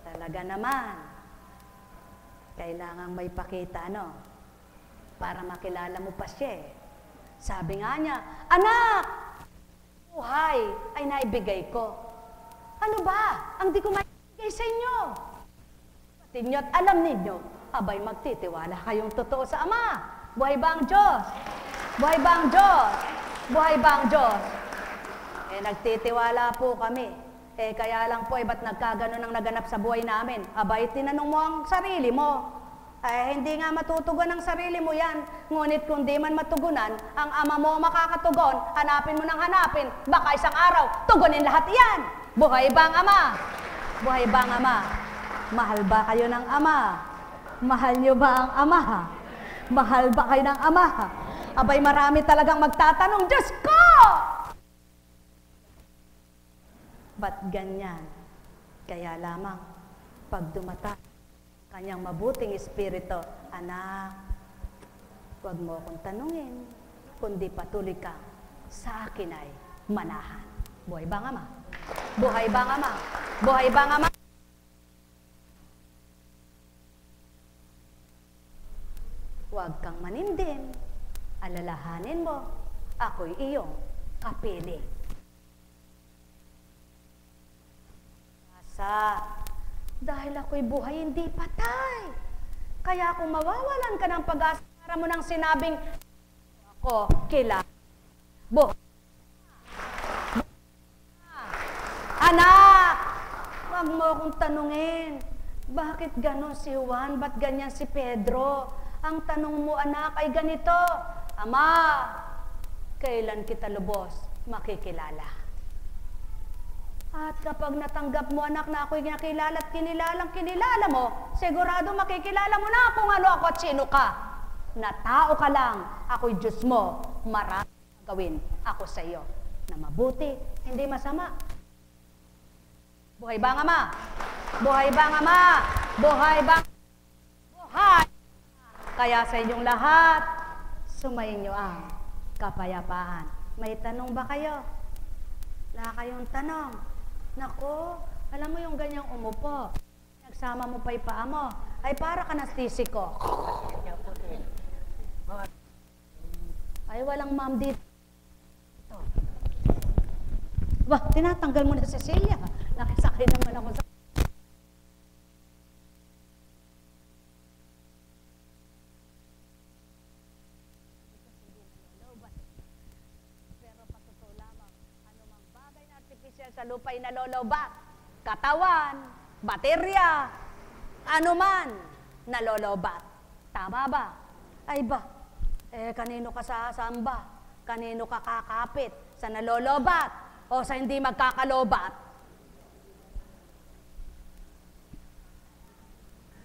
Talaga naman. Kailangang may pakita, ano? Para makilala mo pa siya. Sabi nga niya, anak! Buhay ay naibigay ko. Ano ba? Ang di ko maibigay sa inyo. Pati nyo at alam ninyo, abay magtitiwala kayong totoo sa Ama. Buhay ba ang Diyos? Buhay ba ang Diyos? Buhay ba ang Diyos? Eh, nagtitiwala po kami. Eh, kaya lang po, ba't nagkaganon ang naganap sa buhay namin? Abay, tinanong mo ang sarili mo. Eh, hindi nga matutugon ang sarili mo yan. Ngunit kung di man matugunan, ang Ama mo makakatugon, hanapin mo ng hanapin, baka isang araw, tugunin lahat yan. Buhay ba ang Ama? Buhay ba ang Ama? Mahal ba kayo ng Ama? Mahal nyo ba ang Ama? Mahal ba kayo ng Ama? Abay, marami talagang magtatanong, Diyos ko! Ba't ganyan? Kaya lamang, pag dumata, kanyang mabuting espiritu, anak, huwag mo akong tanungin, kundi patuloy ka sa akin ay manahan. Buhay ba ang Ama? Buhay ba ang Ama? Buhay ba ang Ama? Huwag kang manindin, alalahanin mo, ako'y iyong kapiling. Dahil ako'y buhay, hindi patay. Kaya kung mawawalan ka ng pag-asa, para mo nang sinabing, ako kilala. Anak, wag mo akong tanungin, bakit ganon si Juan, ba't ganyan si Pedro? Ang tanong mo, anak, ay ganito, Ama, kailan kita lubos makikilala? At kapag natanggap mo, anak, na ako'y nakilala at kinilalang kinilala mo, sigurado makikilala mo na kung ano ako at sino ka. na tao ka lang, ako'y Diyos mo, marami gawin ako sa iyo na mabuti, hindi masama. Buhay ba ang Ama? Buhay ba ang Ama? Buhay ba? Buhay! Kaya sa inyong lahat, sumayin niyo ang kapayapaan. May tanong ba kayo? Wala kayong tanong. Nako, alam mo yung ganyang umupo, nagsama mo pa yung paa mo, ay para ka nastisiko. Ay, walang ma'am dito. Bah, tinatanggal mo na si Cecilia. Nakisakay naman ako sa... Pero patotoo lamang, anumang bagay na artificial sa lupa ay nalolobat. Katawan, baterya, anuman nalolobat. Tama ba? Ay ba? Kanino ka sasamba? Kanino ka kakapit? Sa nalolobat o sa hindi magkakalobat?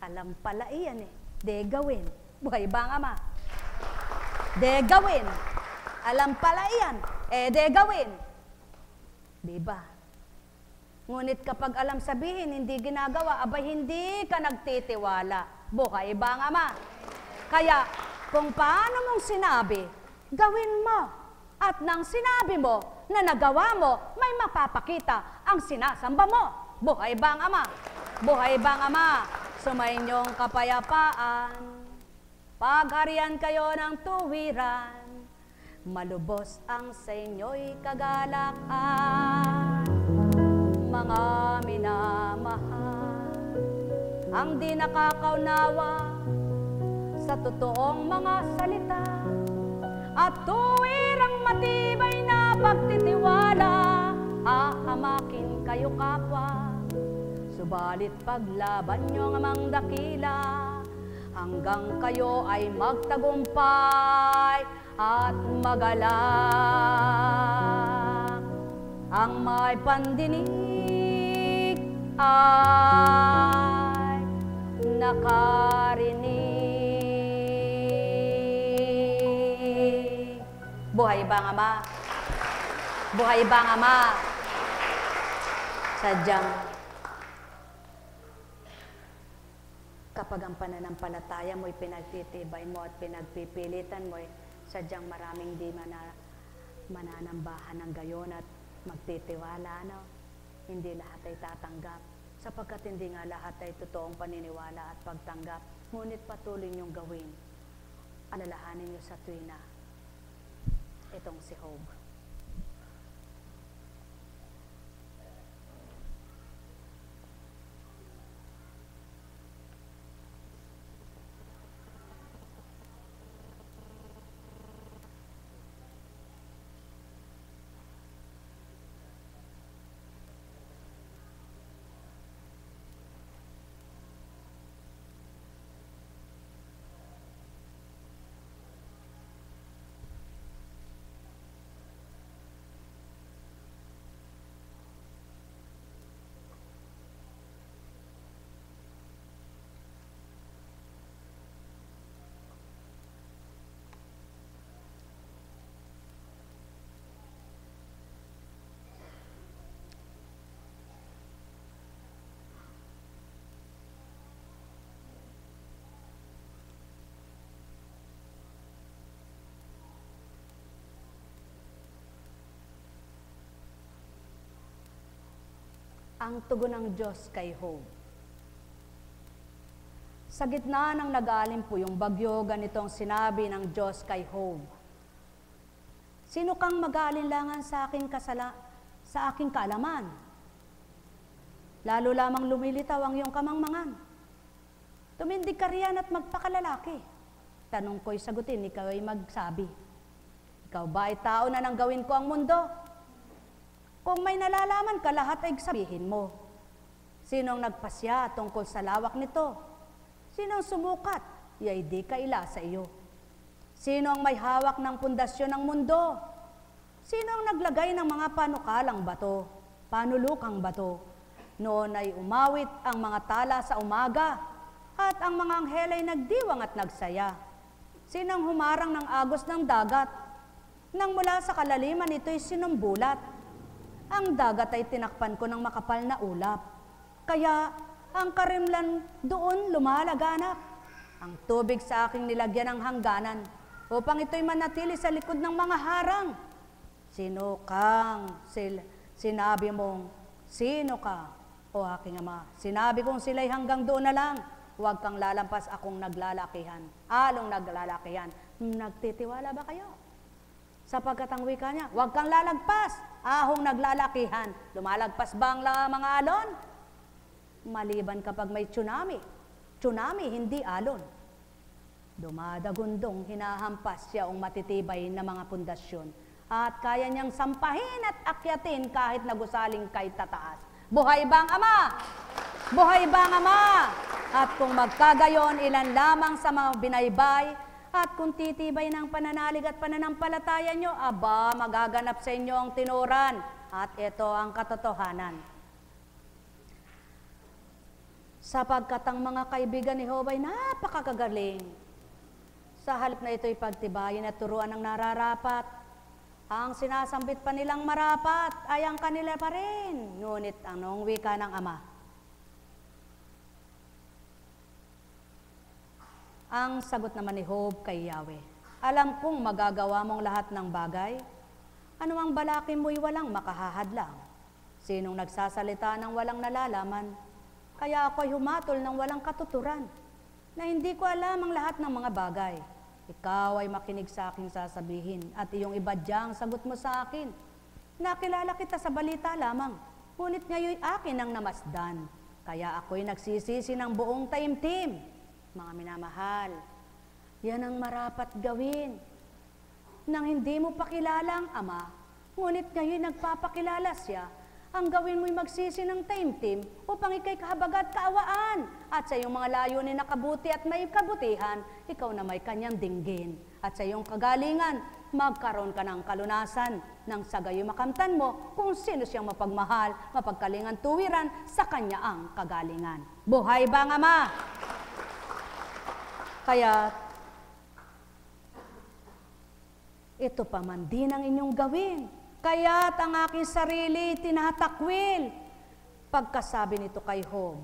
Alam pala iyan eh. De gawin. Buhay ba ang Ama? De gawin. Alam pala iyan. De gawin. Diba? Ngunit kapag alam sabihin, hindi ginagawa, abay hindi ka nagtitiwala. Buhay ba ang Ama? Kaya, kung paano mong sinabi, gawin mo. At nang sinabi mo na nagawa mo, may mapapakita ang sinasamba mo. Buhay ba ang Ama? Buhay ba ang Ama? Sumayin niyong kapayapaan. Pagharian kayo ng tuwiran. Malubos ang sa inyo'y kagalakan. Mga minamahal, ang di nakakaunawa sa totoong mga salita at tuwirang matibay na pagtitiwala, hahamakin kayo kapwa. Subalit paglaban nyo ang amang dakila, hanggang kayo ay magtagumpay at magalak. Ang may pandinig ay nakarinig. Buhay ba ang Ama? Buhay ba ang Ama? Sadyang, kapag ang pananampalataya mo'y pinagtitibay mo at pinagpipilitan mo'y sadyang maraming di mananambahan ng gayon at magtitiwala, no? Hindi lahat ay tatanggap, sapagkat hindi nga lahat ay totoong paniniwala at pagtanggap. Ngunit patuloy niyong gawin. Alalahanin niyo sa tuwina itong si Job. Ang tugon ng Diyos kay Job. Sa gitna ng nag-aalimpo yung bagyo, ganito ang sinabi ng Diyos kay Job. Sino kang mag-aalinlangan sa aking kaalaman? Lalo lamang lumilitaw ang iyong kamangmangan. Tumindig ka riyan at magpakalalaki. Tanong ko'y sagutin, ikaw ay magsabi. Ikaw ba ay tao na nang gawin ko ang mundo? Kung may nalalaman ka, lahat ay sabihin mo. Sinong nagpasya tungkol sa lawak nito? Sinong sumukat? Yay di kaila sa iyo. Sino ang may hawak ng pundasyon ng mundo? Sino ang naglagay ng mga panukalang bato, panulukang bato? Noon ay umawit ang mga tala sa umaga, at ang mga anghel ay nagdiwang at nagsaya. Sinang humarang ng agos ng dagat? Nang mula sa kalaliman ito'y sinumbulat. Ang dagat ay tinakpan ko ng makapal na ulap. Kaya ang karimlan doon lumalaganap. Ang tubig sa aking nilagyan ng hangganan upang ito'y manatili sa likod ng mga harang. Sino kang sinabi mong, sino ka, o aking ama? Sinabi kong sila'y hanggang doon na lang. Huwag kang lalampas, akong naglalakihan. Along naglalakihan. Nagtitiwala ba kayo? Sapagkat ang wika niya, huwag kang lalagpas, ahong naglalakihan. Lumalagpas ba ang mga alon? Maliban kapag may tsunami. Tsunami, hindi alon. Dumadagundong hinahampas siya ang matitibay na mga pundasyon. At kaya niyang sampahin at akyatin kahit nagusaling kay tataas. Buhay bang Ama? Buhay bang Ama? At kung magkagayon, ilan lamang sa mga binaybay, at kung titibay ng pananalig at pananampalataya nyo, aba, magaganap sa inyo ang tinuran. At ito ang katotohanan. Sapagkat ang mga kaibigan ni Job ay napakakagaling. Sa halip na ito'y pagtibayin at turuan ng nararapat. Ang sinasambit pa nilang marapat ay ang kanila pa rin. Ngunit anong wika ng Ama? Ang sagot naman ni Job kay Yahweh, alam kong magagawa mong lahat ng bagay. Ano ang balaki mo'y walang makahahadlang? Sinong nagsasalita ng walang nalalaman? Kaya ako'y humatol ng walang katuturan, na hindi ko alam ang lahat ng mga bagay. Ikaw ay makinig sa aking sasabihin, at iyong ibadyang sagot mo sa akin. Nakilala kita sa balita lamang, ngunit ngayon akin ang namasdan. Kaya ako'y nagsisisi ng buong taimtim. Mga minamahal, yan ang marapat gawin. Nang hindi mo pakilala ang Ama, ngunit ngayon nagpapakilala siya, ang gawin mo'y magsisi ng taimtim upang ikay kahabagat kaawaan. At sa iyong mga layunin na kabuti at may kabutihan, ikaw na may kanyang dinggin. At sa iyong kagalingan, magkaroon ka ng kalunasan. Nang sa gayoy makamtan mo kung sino siyang mapagmahal, mapagkalingan tuwiran sa kanya ang kagalingan. Buhay bang Ama? Kaya, ito pa man din ang inyong gawin. Kaya't ang aking sarili tinatakwil. Pagkasabi nito kay Job,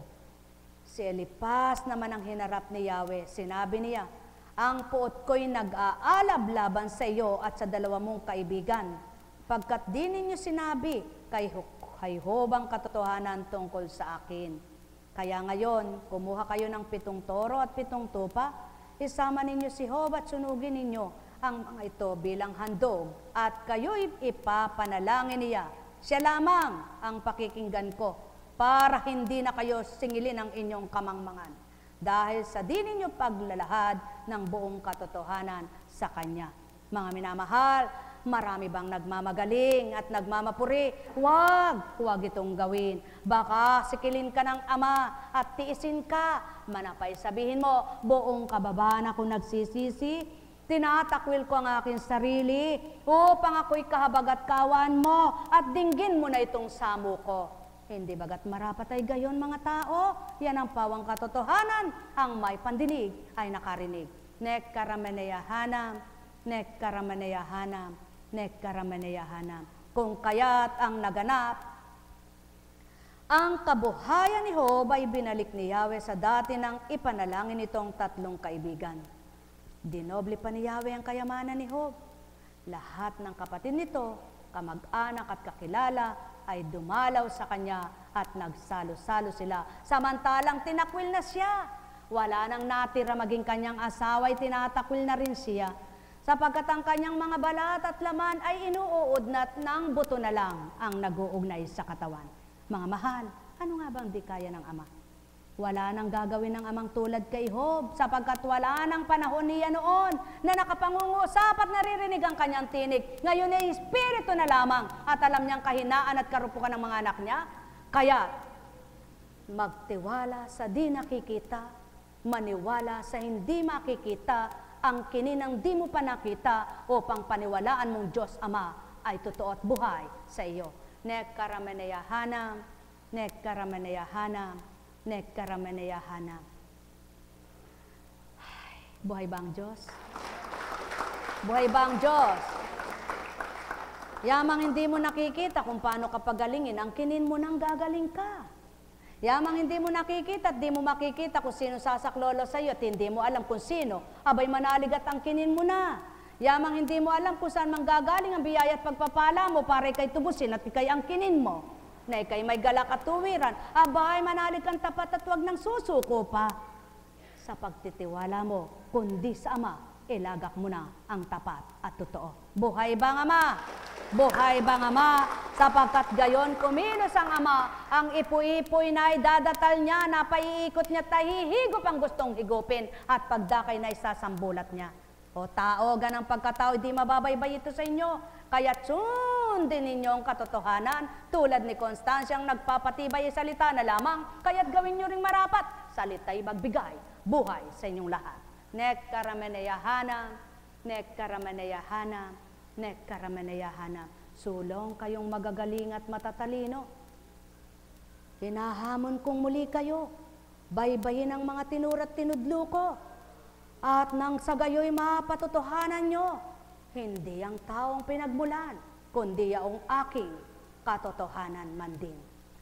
si Eliphaz naman ang hinarap ni Yahweh. Sinabi niya, ang puot ko'y nag-aalab laban sa iyo at sa dalawa mong kaibigan. Pagkat di ninyo sinabi kay Job ang katotohanan tungkol sa akin. Kaya ngayon, kumuha kayo ng 7 toro at 7 tupa, isama ninyo si Job at sunugin ninyo ang mga ito bilang handog, at kayo'y ipapanalangin niya. Siya lamang ang pakikinggan ko, para hindi na kayo singilin ang inyong kamangmangan, dahil sa di ninyo paglalahad ng buong katotohanan sa Kanya. Mga minamahal, marami bang nagmamagaling at nagmamapuri? Huwag itong gawin. Baka sikilin ka ng Ama at tiisin ka. Manapay sabihin mo, buong kababaan ako nagsisisi, tinatakwil ko ang aking sarili upang ako'y kahabag at kawan mo at dinggin mo na itong samo ko. Hindi bagat marapat ay gayon mga tao? Yan ang pawang katotohanan. Ang may pandinig ay nakarinig. Nek karamaneyahanam, nek karamaneyahanam, nek karamaneyahanam. Kung kaya't ang naganap, ang kabuhayan ni Job ay binalik ni Yahweh sa dati ng ipanalangin nitong 3 kaibigan. Dinoble pa ni Yahweh ang kayamanan ni Job. Lahat ng kapatid nito, kamag-anak at kakilala, ay dumalaw sa kanya at nagsalo-salo sila. Samantalang tinakwil na siya. Wala nang natira maging kanyang asawa, ay tinatakwil na rin siya. Sapagkat ang kanyang mga balat at laman ay inuudnat ng buto na lang ang nag-uugnay sa katawan. Mga mahal, ano nga bang di kaya ng Ama? Wala nang gagawin ng Amang tulad kay Job, sapagkat wala nang panahon niya noon na nakapangungusap at naririnig ang kanyang tinig. Ngayon ay espiritu na lamang at alam niyang kahinaan at karupukan ng mga anak niya. Kaya, magtiwala sa di nakikita, maniwala sa hindi makikita, ang kininang di mo pa nakita, upang paniwalaan mong Diyos Ama ay totoo at buhay sa iyo. Nek karamaneyahanam, nek karamaneyahanam, nek karamaneyahanam. Buhay ba ang Diyos? Buhay ba ang Diyos? Yamang hindi mo nakikita kung paano ka pagalingin, ang kinin mo nang gagaling ka. Yamang hindi mo nakikita at di mo makikita kung sino sasaklolo sa iyo at hindi mo alam kung sino, abay manalig at ang kinin mo na. Yamang hindi mo alam kung saan manggagaling ang biyaya at pagpapala mo para ikay tubusin at ikay ang kinin mo. Na ikay may galak at tuwiran, abay manalig kang tapat at huwag nang susuko pa. Sa pagtitiwala mo, kundi sa Ama, ilagak mo na ang tapat at totoo. Buhay bang Ama? Buhay bang Ama? Sapagkat gayon kumilos ang Ama, ang ipu-ipoy na idadatal niya, na paiikot niya, tahihigop ang gustong higupin, at pagdakay na isasambulat niya. O tao, ganang pagkatao, di mababaybay ito sa inyo. Kaya sundin ninyo ang katotohanan, tulad ni Constancia ang nagpapatibay ay salita na lamang, kaya't gawin nyo ring marapat, salita'y magbigay, buhay sa inyong lahat. Nek karameneyahana, nek karameneyahana, nek karameneyahana. Sulong kayong magagaling at matatalino. Hinahamon kong muli kayo, baybayin ang mga tinurat tinudlo ko, at nang sa gayo'y mapatotohanan nyo, hindi ang taong pinagmulan, kundi yaong aking katotohanan man din.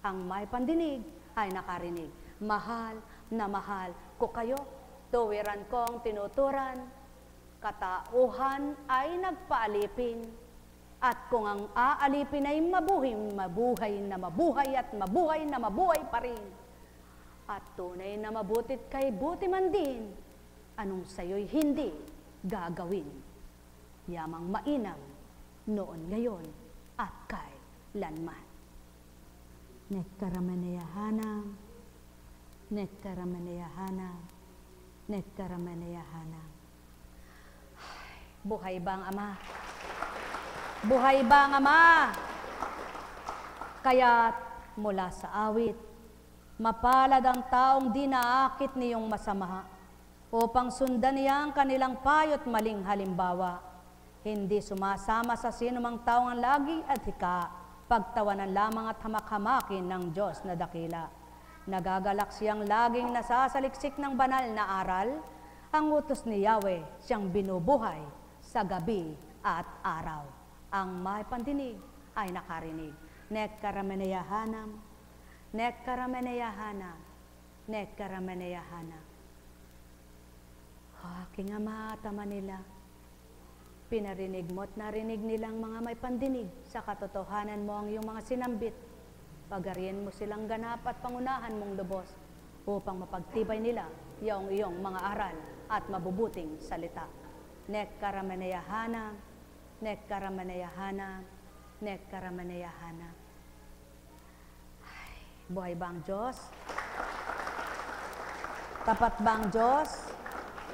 Ang may pandinig ay nakarinig. Mahal na mahal ko kayo, tuwiran kong tinuturan, katauhan ay nagpaalipin, at kung ang aalipin ay mabuhay na mabuhay at mabuhay na mabuhay pa rin, at tunay na mabutit kay buti man din, anong sayo'y hindi gagawin. Yamang mainam, noon ngayon, at kailanman. Nekkaramaneyahana, nekkaramaneyahana, nekkaramaneyahana. Buhay ba ang Ama? Buhay ba ang Ama? Kaya't mula sa awit, mapalad ang taong di naakit niyong masama, upang sundan niya ang kanilang payo't maling halimbawa. Hindi sumasama sa sinumang taong ang lagi at hika, pagtawanan lamang at hamak-hamakin ng Diyos na dakila. Nagagalak siyang laging nasasaliksik ng banal na aral, ang utos ni Yahweh siyang binubuhay sa gabi at araw. Ang may pandinig ay nakarinig. Nekkaramaneyahana, nekkaramaneyahana, nekkaramaneyahana. Aking Ama at Ama nila, pinarinig mo at narinig nilang mga may pandinig, sa katotohanan mo ang iyong mga sinambit. Pagarian mo silang ganap at pangunahan mong lubos, upang mapagtibay nila yung iyong mga aral at mabubuting salita. Nekkaramaneyahana, nekkaramaneyahana, nekkaramaneyahana. Buhay ba ang Diyos? Tapat ba ang Diyos?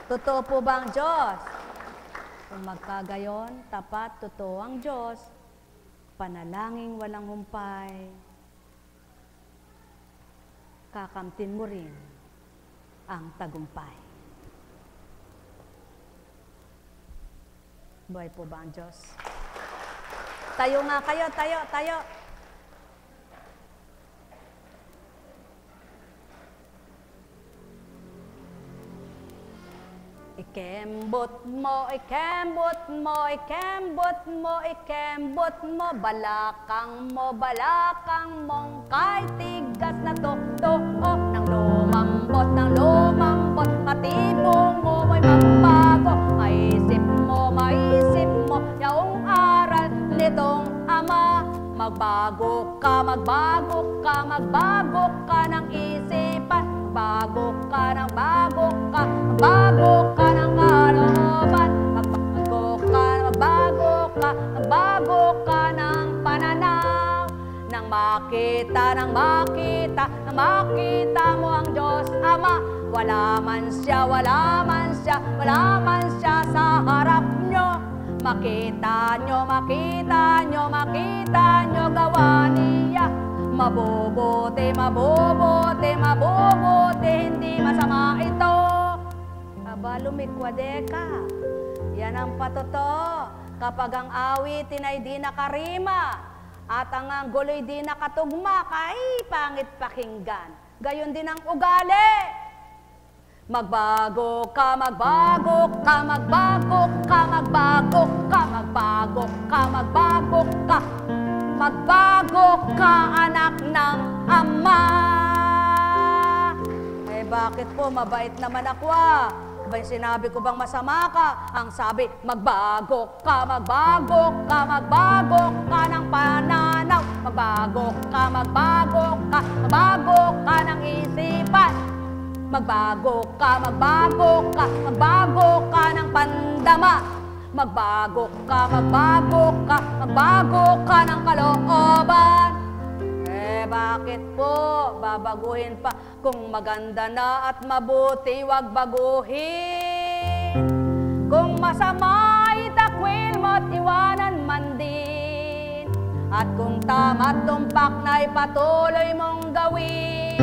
Totoo po ba ang Diyos? Kung magkagayon, tapat, totoo ang Diyos, panalangin walang humpay, kakamtin mo rin ang tagumpay. Buhay po ba ang Diyos? Tayo nga kayo, tayo. Ikembot mo, ikembot mo, ikembot mo, ikembot mo, balakang mong kay tigas na totoo ng lumambot, katibong mo mo'y magbago, maisip mo, yaong aral nitong Ama, magbago ka ng isipan, bago ka ng kalooban, magbago ka ng pananaw, nang makita mo ang Diyos Ama, wala man siya sa harap nyo, makita nyo gawa niya, mabubuti, hindi masama ito. Aba, lumikwadeka ka. Yan ang patotoo. Kapag ang awitin ay di nakarima, at ang guloy di nakatugma, kay pangit pakinggan. Gayon din ang ugali. Magbago ka, magbago ka, magbago ka, magbago ka, magbago ka, magbago ka. Magbago ka, anak ng Ama. Eh bakit po, mabait naman ako ah. Abay, sinabi ko bang masama ka? Ang sabi, magbago ka, magbago ka, magbago ka ng pananaw. Magbago ka, magbago ka, magbago ka ng isipan. Magbago ka, magbago ka, magbago ka ng pandama. Magbago ka, magbago ka, magbago ka ng kalooban. Eh bakit po babaguhin pa? Kung maganda na at mabuti, wag baguhin. Kung masama, itakwil mo't iwanan man din. At kung tama't tumpak na ipatuloy mong gawin.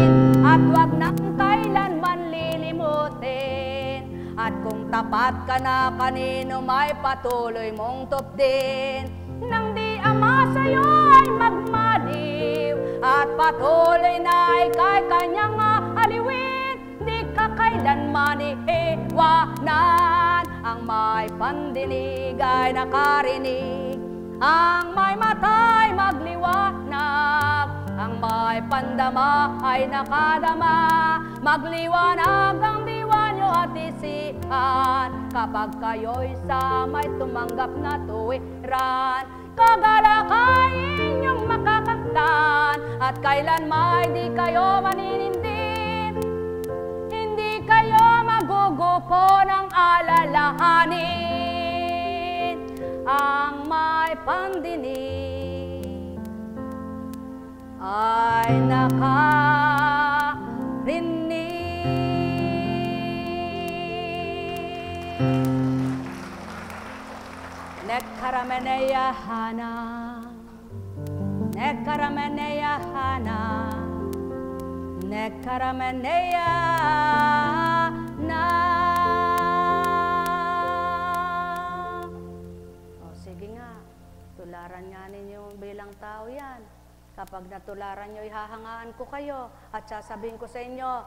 At wag nang kailanman lilimutin. At kung tapat ka na kanino, may patuloy mong tupdin. Nang di Ama sa'yo ay magmaliw, at patuloy na ika'y kanyang aliwin. Di ka kailanman iiwanan. Ang may pandinig ay nakarinig, ang may mata'y magliwanag, ang may pandama ay nakadama. Magliwanag ang diwa nyo at isipan, kapag kayo'y sa may tumanggap na tuwiran. Kagalakayin yung makakaktan, at kailan may di kayo maninindin. Hindi kayo magugupo ng alalahanin. Ang may pandinig ay nakarinig. Nekkarameneya hana, nekkarameneya hana, nekkarameneya na. O sige nga, tularan nga ninyo bilang tao yan. Kapag natularan nyo, ihahangaan ko kayo at sasabihin ko sa inyo,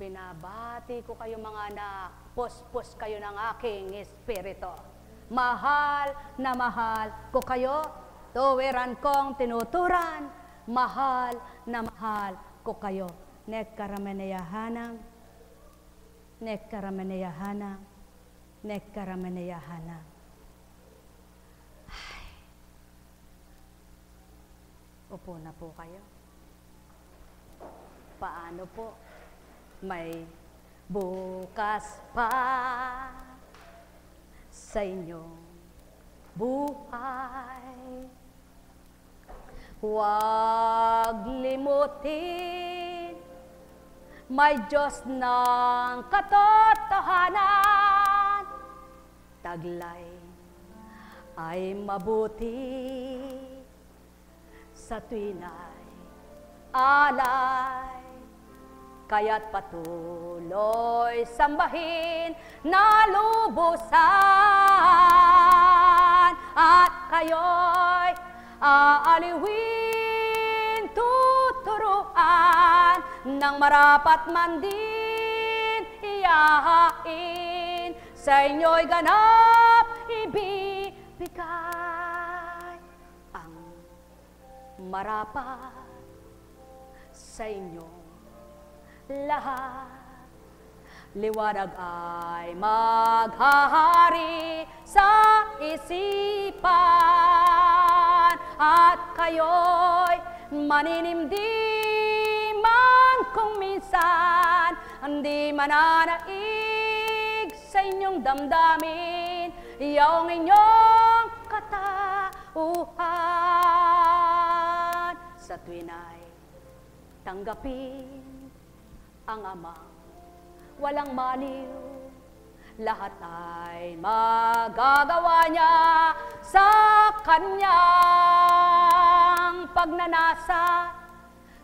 binabati ko kayo mga anak, puspos kayo ng aking espiritu. Mahal na mahal ko kayo, tuwiran kong tinuturan. Mahal na mahal ko kayo. Nekkarameneyahanang, nekkarameneyahanang, nekkarameneyahanang. Upo na po kayo. Paano po? May bukas pa sa inyong buhay. Huwag limutin, may Diyos ng katotohanan. Taglay ay mabuti, sa tuwina'y alay. Kaya't patuloy sambahin na lubusan, at kayo'y aaliwin, tuturuan, ng marapat man din iyahain. Sa inyo'y ganap ibibigay ang marapat sa inyong lahat. Liwanag ay maghahari sa isipan, at kayo'y maninimdiman kung minsan hindi mananaig sa inyong damdamin yung inyong katauhan. Sa tuwina'y tanggapin ang Amang walang maliw, lahat ay magagawa niya sa kanyang pagnanasa.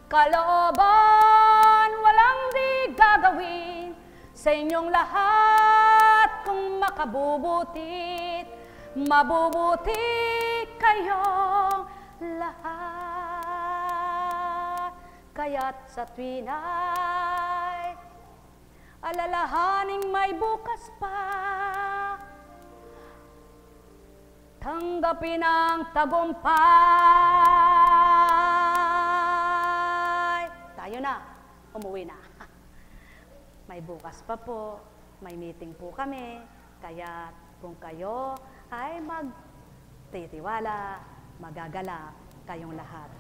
Kalooban walang di gagawin sa inyong lahat, kung makabubutit, mabubuti kayong lahat. Kaya't sa tuwina'y alalahaning may bukas pa. Tanggapin ang tagumpay. Tayo na, umuwi na. May bukas pa po, may meeting po kami, kaya kung kayo ay magtitiwala, magagalak kayong lahat.